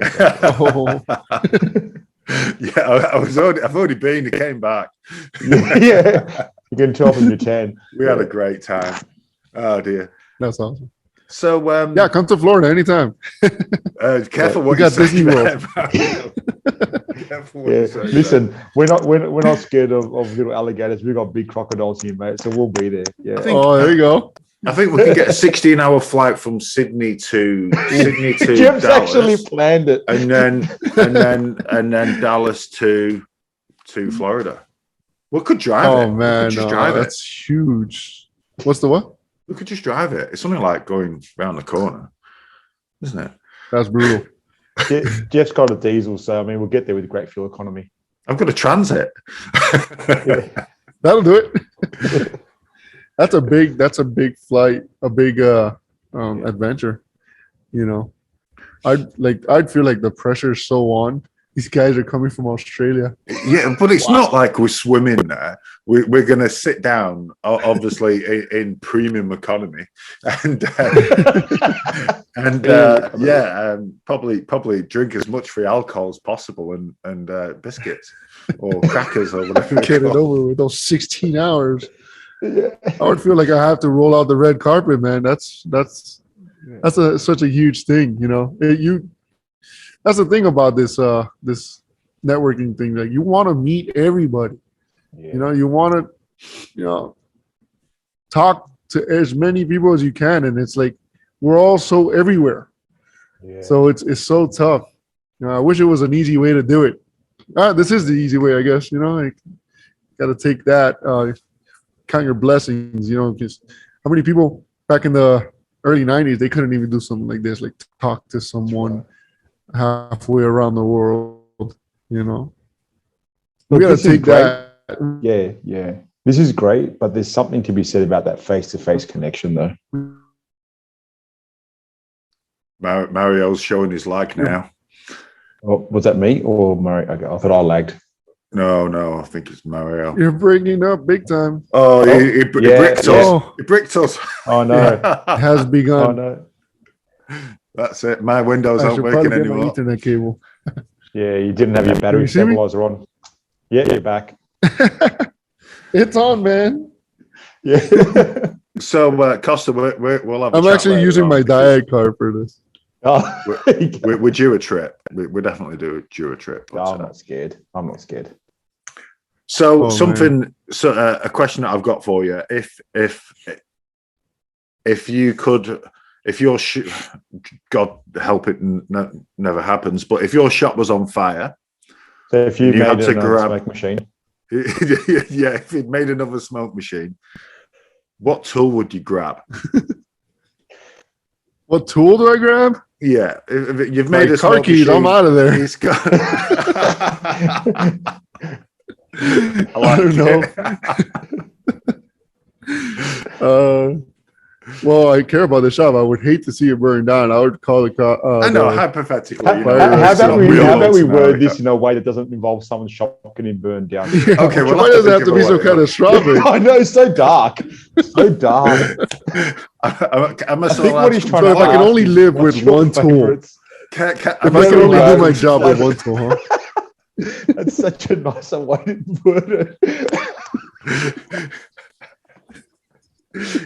Yeah, I've already been. It came back. Yeah, you can tell from your tan. We had a great time. Oh dear, that's awesome. So come to Florida anytime. Careful what you got Disney World. Listen, we're not scared of little alligators. We've got big crocodiles here, mate. So we'll be there. Yeah. There you go. I think we can get a 16-hour flight from Sydney to Jim's Dallas, actually planned it, and then Dallas to Florida. We could drive it. Oh man, drive that's huge. What's the what? We could just drive it. It's only like going around the corner, isn't it? That's brutal. Jeff's got a diesel, so I mean we'll get there with great fuel economy. I've got a transit. That'll do it. That's a big flight, a big adventure. You know, I'd feel like the pressure is so on. These guys are coming from Australia. Yeah, but it's not like we're swimming there. We're going to sit down, obviously, in premium economy, and probably drink as much free alcohol as possible, and biscuits or crackers or whatever. Get it over with those 16 hours. I would feel like I have to roll out the red carpet, man. That's such a huge thing, you know. That's the thing about this networking thing. Like you want to meet everybody. Yeah. You know, you want to, talk to as many people as you can, and it's like we're all so everywhere. Yeah. So it's so tough. You know, I wish it was an easy way to do it. This is the easy way, I guess. You know, like, got to take that. Count your blessings, because how many people back in the early 90s, they couldn't even do something like this, like talk to someone halfway around the world, we got to take that. Yeah. This is great, but there's something to be said about that face-to-face connection, though. Mario's showing his lag now. Oh, was that me or Mario? Okay, I thought I lagged. No, I think it's Mario. You're breaking up big time. Oh, he bricked us. He bricked us. Oh, no. It has begun. Oh, no. That's it. My windows aren't working anymore. My Ethernet cable. Yeah, you didn't have your battery stabilizer on. Yeah, you're back. It's on, man. Yeah. So, Costa, we'll have. I'm actually using my Diag card for this. Oh. we're due a trip. We definitely due a trip. But, I'm not scared. So a question that I've got for you: if you could, if your God help it, never happens, but if your shop was on fire, so if you made another smoke machine, if you'd made another smoke machine, what tool would you grab? What tool do I grab? Yeah, if you've made a car keys, I'm out of there. He's got. I don't know. Well, I care about the shop. I would hate to see it burn down. I would call it. I know, hypothetically. How about we word this in a way that doesn't involve someone's shop getting burned down? Yeah, okay, well, why does it have to be so catastrophic? I know, it's so dark. So dark. I think what he's trying to if I can only live with one tool. If I can only do my job with one tool, huh? That's such a nice way to put it.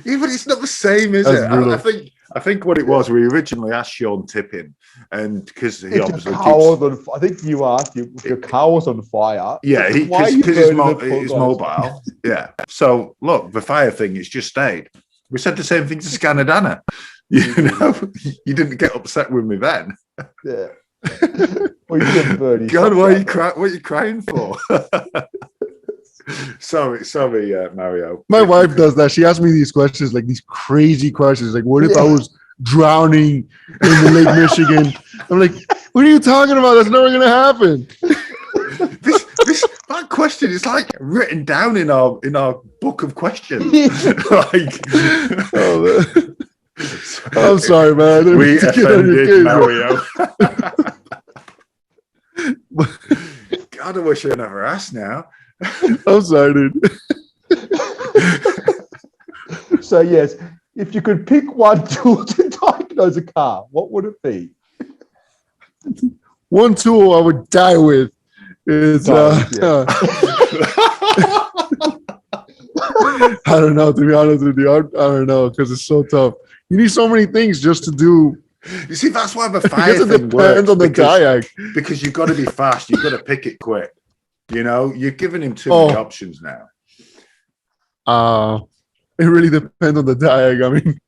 Yeah, but it's not the same, is it? I think what it was, we originally asked Sean Tipping, and because he obviously I think you asked if your car was on fire. Yeah, because his mobile. Yeah. So look, the fire thing, it's just stayed. We said the same thing to Scanadana. You didn't get upset with me then. Yeah. Well, God, what are you crying for? Sorry, Mario. My wife does that. She asks me these questions, like these crazy questions, like, "What if I was drowning in the Lake Michigan?" I'm like, "What are you talking about? That's never gonna happen." That question. It's like written down in our book of questions. Like, oh, I'm sorry, man. I didn't we mean to get on your offended case, Mario. God, I wish I never asked now. I'm sorry, dude. So yes, if you could pick one tool to diagnose a car, what would it be? One tool I would die with is Yeah. I don't know, to be honest with you. I don't know, because it's so tough. You need so many things just to do. You see, that's why the I fire guess it thing depends works, on the diag. because you've got to be fast. You've got to pick it quick. You know, you're giving him too many options now. It really depends on the diag. I mean,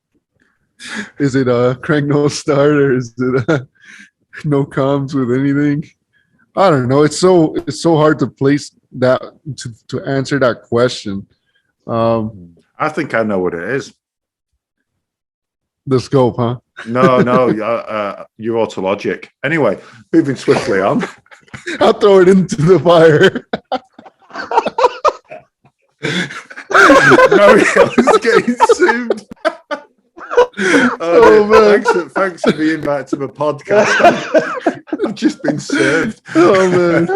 is it a crank no start, or is it a no comms with anything? I don't know. It's so hard to place that to answer that question. I think I know what it is. The scope, huh? No, your autologic. Anyway, moving swiftly on. I'll throw it into the fire. Mario's getting sued. Man. Thanks for being back to the podcast. I've just been served. Oh man,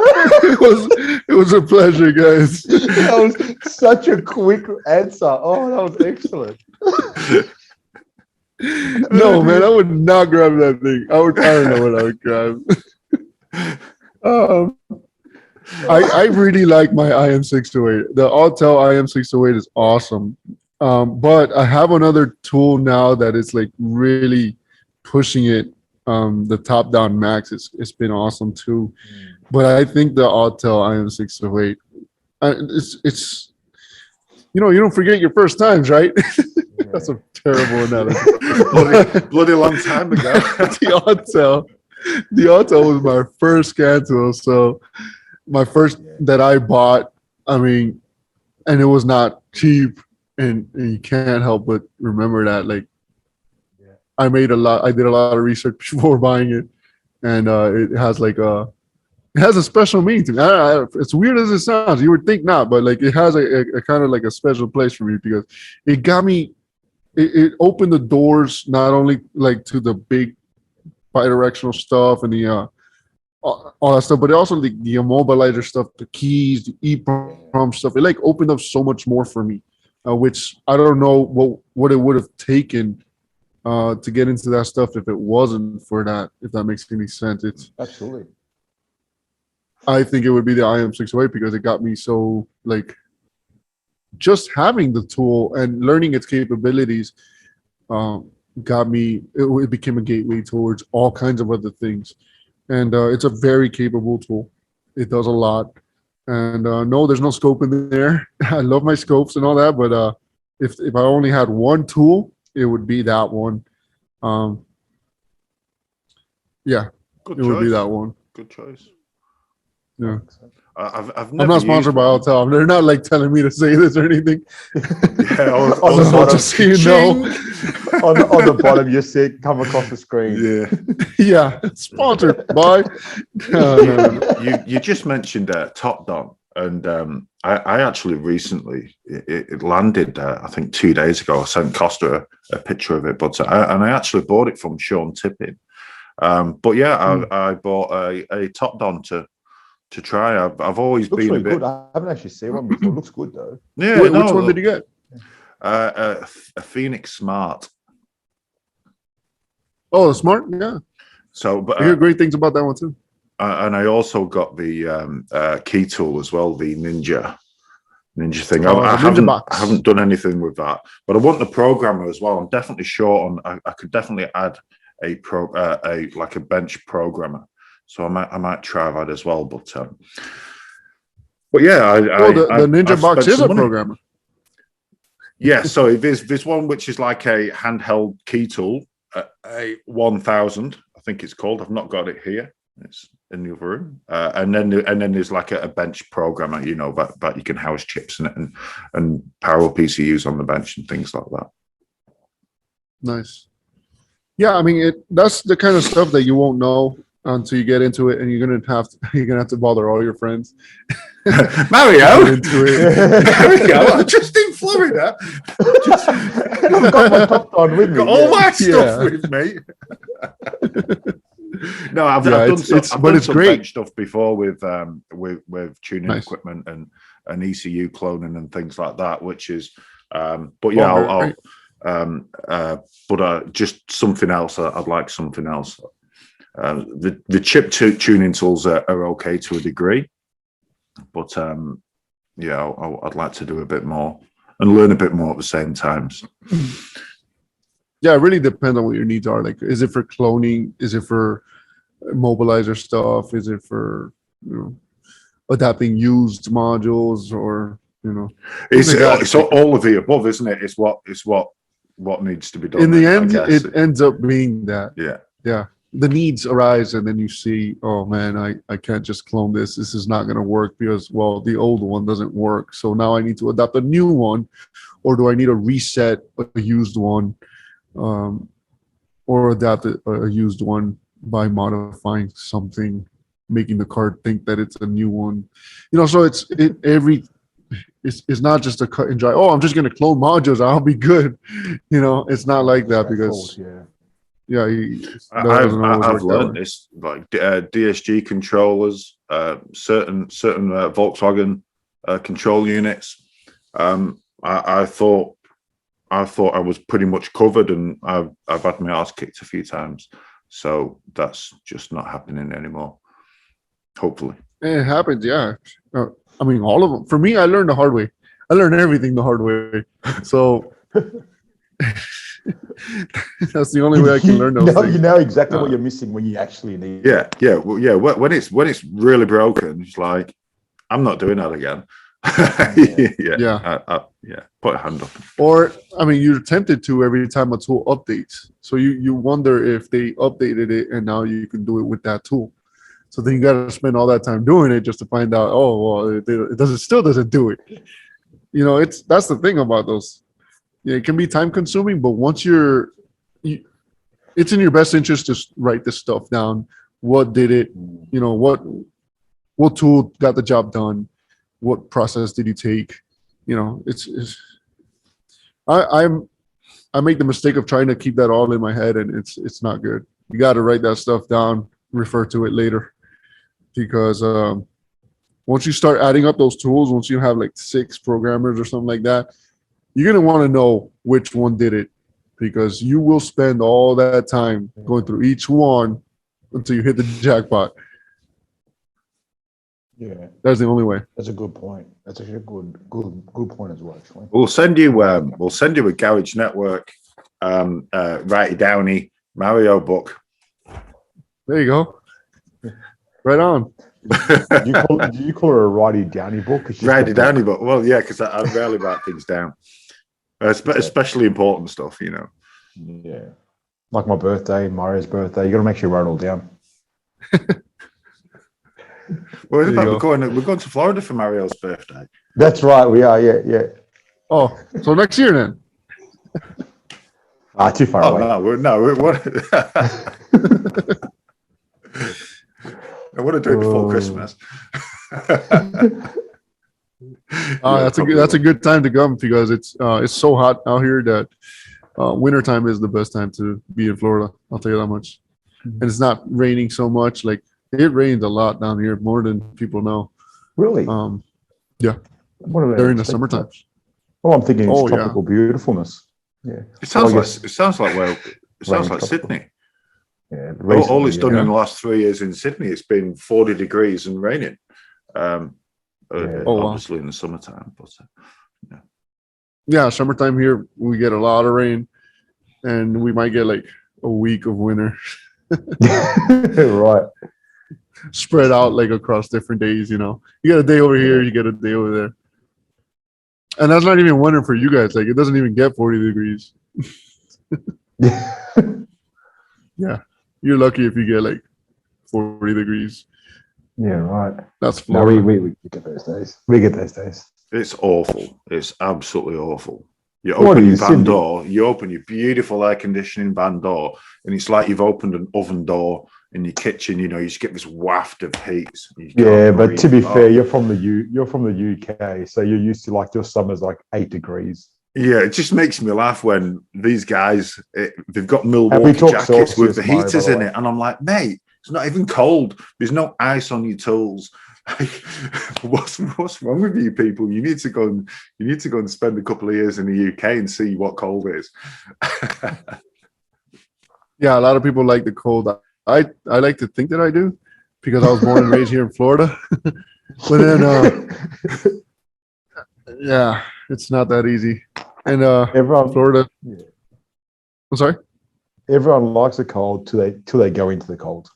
it was a pleasure, guys. That was such a quick answer. Oh, that was excellent. No, man, I would not grab that thing. I don't know what I would grab. I really like my IM608. The Autel IM608 is awesome. But I have another tool now that is like really pushing it. The top down max. It's been awesome too. But I think the Autel IM608, it's you don't forget your first times, right? That's a terrible analogy. bloody long time ago. The Autel was my first scan tool. So my first that I bought, I mean, and it was not cheap, and you can't help but remember that. Like, I did a lot of research before buying it, and it has a special meaning to me. It's weird as it sounds. You would think not, but like it has a kind of like a special place for me, because it got me. It opened the doors not only like to the big bidirectional stuff and the all that stuff, but also the immobilizer stuff, the keys, the EEPROM stuff. It like opened up so much more for me, which I don't know what it would have taken to get into that stuff if it wasn't for that. If that makes any sense, it's absolutely. I think it would be the IM608, because it got me so like. Just having the tool and learning its capabilities got me. It became a gateway towards all kinds of other things, and it's a very capable tool. It does a lot, and no, there's no scope in there. I love my scopes and all that, but if I only had one tool, it would be that one. Yeah, Good it choice. would be that one. Good choice. Yeah. I'm not sponsored by Autel. They're not like telling me to say this or anything. Yeah, on the bottom, just so you know. on the bottom, you see it come across the screen. Yeah, sponsored by. You just mentioned Top Don, and I actually recently it landed. I think 2 days ago. I sent Costa a picture of it, but I actually bought it from Sean Tipping. But yeah, I bought a Top Don to try. I've always been really a bit good. I haven't actually seen one before. It looks good though. Yeah. Which one did you get? A Phoenix Smart. Oh, the Smart, yeah. So, but I hear great things about that one too. And I also got the key tool as well, the Ninja thing. I haven't done anything with that, but I want the programmer as well. I'm definitely short on. I could definitely add a bench programmer. So I might try that as well, but yeah, the Ninja Box is a programmer. Yeah, so there's one which is like a handheld key tool, a 1000, I think it's called. I've not got it here. It's in the other room, and then there's like a bench programmer, that you can house chips in it and power PCUs on the bench and things like that. Nice. Yeah, I mean that's the kind of stuff that you won't know until you get into it, and you're gonna have to bother all your friends. Mario, into it. Mario, I'm just in Florida. I've got my top on with me. Got all my stuff Yeah. with me. No, I've Yeah, done some, I've done some great bench stuff before with tuning Nice. equipment and ECU cloning and things like that, which is but yeah, just something else. I'd like something else. The chip tuning tools are okay to a degree, but yeah, I'd like to do a bit more and learn a bit more at the same time. So. Yeah, it really depends on what your needs are. Like, is it for cloning? Is it for mobilizer stuff? Is it for adapting used modules, or it's all of the above, isn't it? It's what needs to be done. In the end, it ends up being that. Yeah. The needs arise, and then you see, oh man, I can't just clone this. This is not going to work because, well, the old one doesn't work. So now I need to adopt a new one, or do I need to reset a used one, or adapt a used one by modifying something, making the card think that it's a new one. So it's not just a cut and dry. Oh, I'm just going to clone modules. I'll be good. It's not like that, because I've learned this, like DSG controllers, certain Volkswagen control units. I thought I was pretty much covered, and I've had my ass kicked a few times. So that's just not happening anymore. Hopefully, it happens. Yeah, I mean, all of them. For me, I learned the hard way. I learned everything the hard way. So. That's the only way I can learn those things. You know exactly what you're missing when you actually need it. Yeah. When it's really broken, it's like, I'm not doing that again. Put a hand up. Or, I mean, you're tempted to every time a tool updates. So you wonder if they updated it and now you can do it with that tool. So then you got to spend all that time doing it just to find out, oh, well, it still doesn't do it. That's the thing about those. Yeah, it can be time consuming, but once it's in your best interest to write this stuff down. What did it, what tool got the job done? What process did you take? I make the mistake of trying to keep that all in my head, and it's not good. You got to write that stuff down, refer to it later, because once you start adding up those tools, once you have like 6 programmers or something like that, you're going to want to know which one did it, because you will spend all that time going through each one until you hit the jackpot. Yeah, that's the only way. That's a good point. That's actually a good point as well. Actually, we'll send you a Garage Network Righty Downey Mario book. There you go. Right on. Do you call it a Righty Downey book? Righty Downey book. Well, yeah, because I rarely write things down, especially important stuff. Yeah, like my birthday, Mario's birthday. You got to make sure you write it all down. Well, we're going to Florida for Mario's birthday. That's right, we are. Yeah. Oh, so next year then? Too far away. I want to do it before Christmas. That's a good time to come, because it's so hot out here that wintertime is the best time to be in Florida. I'll tell you that much. And it's not raining so much. Like, it rains a lot down here, more than people know. Really? Yeah. During the summertime. Oh, I'm thinking it's tropical beautifulness. Yeah. It sounds like Sydney. Yeah. All it's done in the last 3 years in Sydney, it's been 40 degrees and raining. Obviously in the summertime, but yeah, summertime here we get a lot of rain, and we might get like a week of winter. Right. Spread out like across different days. You get a day over here, you get a day over there, and that's not even winter for you guys. Like, it doesn't even get 40 degrees. Yeah, you're lucky if you get like 40 degrees. Yeah, right. That's Florida. No, we get those days. We get those days. It's awful. It's absolutely awful. You open your van door, you open your beautiful air conditioning van door, and it's like you've opened an oven door in your kitchen. You know, you just get this waft of heat. Yeah, but to be fair, you're from the UK, so you're used to like your summer's like 8 degrees. Yeah, it just makes me laugh when these guys they've got Milwaukee jackets with the heaters in it, and I'm like, mate, it's not even cold. There's no ice on your tools. What's wrong with you people? You need to go and spend a couple of years in the UK and see what cold is. Yeah, a lot of people like the cold. I like to think that I do because I was born and raised here in Florida. But then yeah, it's not that easy. And everyone, Florida. Yeah. I'm sorry? Everyone likes the cold till they go into the cold.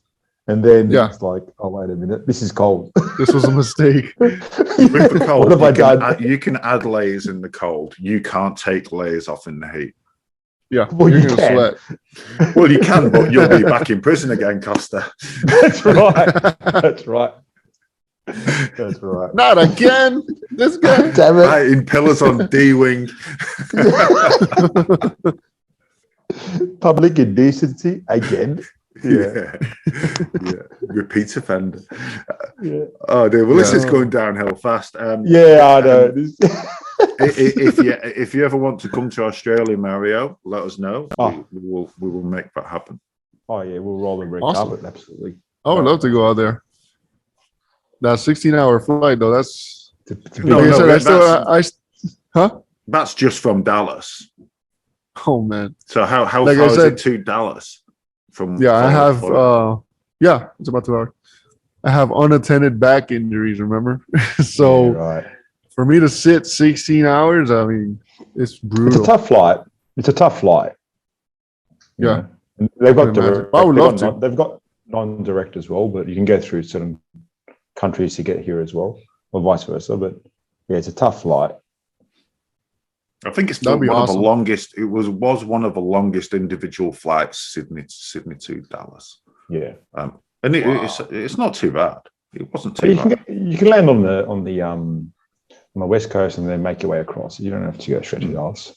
And then it's like, oh, wait a minute, this is cold. This was a mistake. With the cold, you can add layers in the cold. You can't take layers off in the heat. Yeah, well, you're you going to sweat. Well, you can, but you'll be back in prison again, Costa. That's right. That's right. That's right. Not again. This guy. Damn it. Right, in pillars on D-wing. Public indecency again. Yeah. Repeat offender. Yeah. Oh, dude. Well, this is going downhill fast. Yeah, I know. If you ever want to come to Australia, Mario, let us know. We will make that happen. Oh yeah, we'll roll the red carpet. Absolutely. I would love to go out there. That 16-hour flight, though. That's That's just from Dallas. Oh man. So how far is it to Dallas? I have it's about 2 hours. I have unattended back injuries, remember? So for me to sit 16 hours, I mean, it's brutal. It's a tough flight. Yeah. And they've got direct. I would love to. They've got non-direct as well, but you can go through certain countries to get here as well, or vice versa. But yeah, it's a tough flight. I think it's one of the longest. It was one of the longest individual flights, Sydney to Dallas. Yeah, and it's not too bad. It wasn't too bad. You can land on the west coast and then make your way across. You don't have to go straight to Dallas.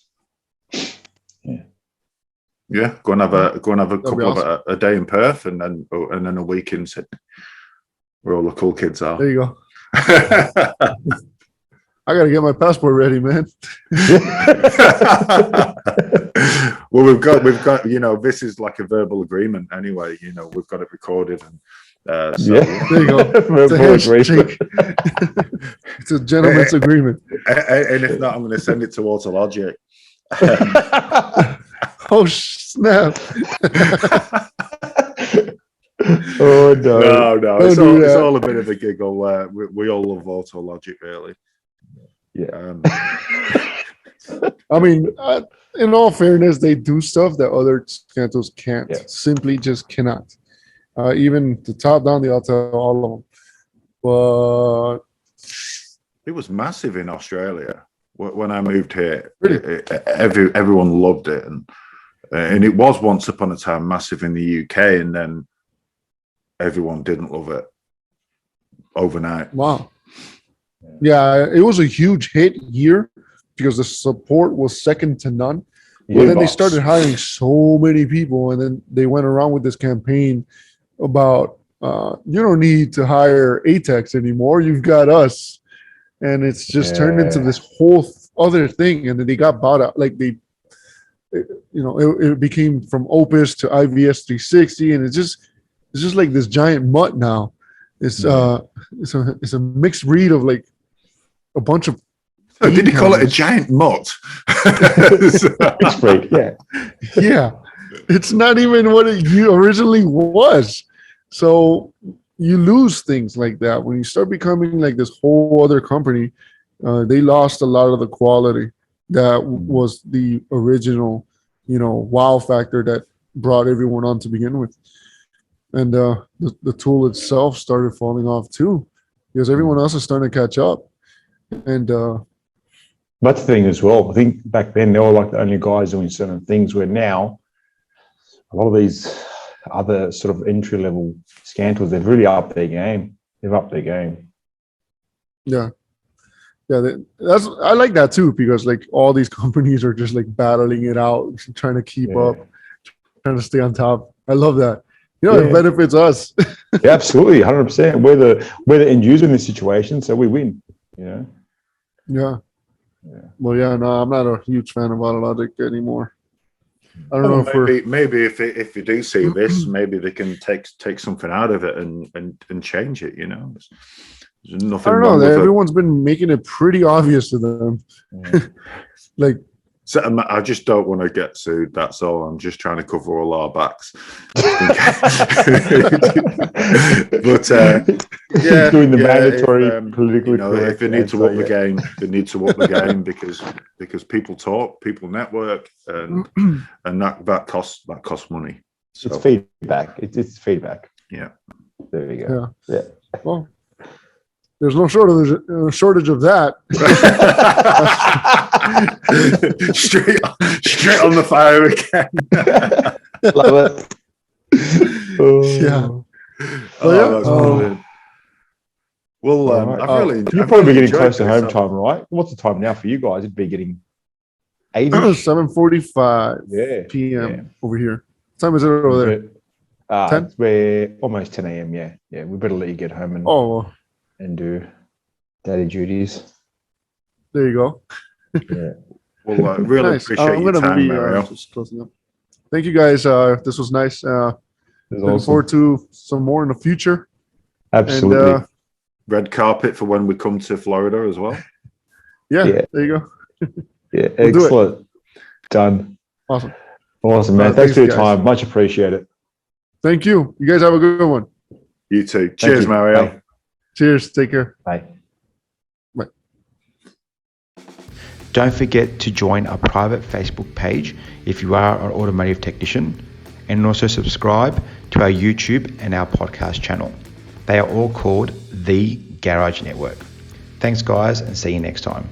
Yeah, go and have a couple of a day in Perth and then a week in Sydney, where all the cool kids are. There you go. I got to get my passport ready, man. Well, we've got, this is like a verbal agreement anyway. We've got it recorded, and there you go. It's a gentleman's agreement. And if not, I'm going to send it to Autologic. Oh snap! Oh no! It's all a bit of a giggle. We all love Autologic, really. Yeah. I mean, in all fairness, they do stuff that other Scantos can't. Yeah. Simply just cannot. Even the top down, the auto, all of them. But it was massive in Australia when I moved here. Everyone loved it, and it was once upon a time massive in the UK, and then everyone didn't love it overnight. Wow. Yeah, it was a huge hit here because the support was second to none. But then they started hiring so many people, and then they went around with this campaign about you don't need to hire ATEX anymore. You've got us. And it's just turned into this whole other thing. And then they got bought out. Like it became from Opus to IVS 360, and it's just like this giant mutt now. It's a mixed breed of like a bunch of. Oh, did you call it a giant mutt? Mixed breed, yeah. Yeah, it's not even what it originally was. So you lose things like that when you start becoming like this whole other company. They lost a lot of the quality that was the original, wow factor that brought everyone on to begin with. And the tool itself started falling off too, because everyone else is starting to catch up. And that's the thing as well. I think back then they were like the only guys doing certain things, where now a lot of these other sort of entry-level scan tools, they've really upped their game. They've upped their game. Yeah. I like that too, because like all these companies are just like battling it out, trying to keep up, trying to stay on top. I love that. It benefits us. Yeah, absolutely, 100%. We're the end user in this situation, so we win. Yeah. Well, no, I'm not a huge fan of Autologic anymore. I don't know if maybe if you do see this, maybe they can take something out of it and change it. There's nothing. I don't know. Everyone's been making it pretty obvious to them. Like, so I just don't want to get sued. That's all. I'm just trying to cover all our backs. But doing the mandatory politically correct. If they need to up the game, they need to up the game because people talk, people network, and that costs money. So, it's feedback. It's feedback. Yeah. There you go. Yeah. Well, there's no shortage of that. straight on the fire again. Love it. Well, I've really. You're probably getting close to home time, right? What's the time now for you guys? It'd be getting 7:45 p.m. over here. What time is it over there? 10? We're almost 10 a.m. Yeah. We better let you get home and do daily duties. There you go. Yeah. Well, I really appreciate your time, Mario. Just closing up. Thank you, guys. This was nice. Looking forward to some more in the future. Absolutely. And, red carpet for when we come to Florida as well. Yeah. There you go. Yeah, excellent. Done. Awesome, man. Thanks for your time. Much appreciated. Thank you. You guys have a good one. You too. Cheers, Mario. Bye. Cheers. Take care. Bye. Bye. Don't forget to join our private Facebook page if you are an automotive technician, and also subscribe to our YouTube and our podcast channel. They are all called The Garage Network. Thanks, guys, and see you next time.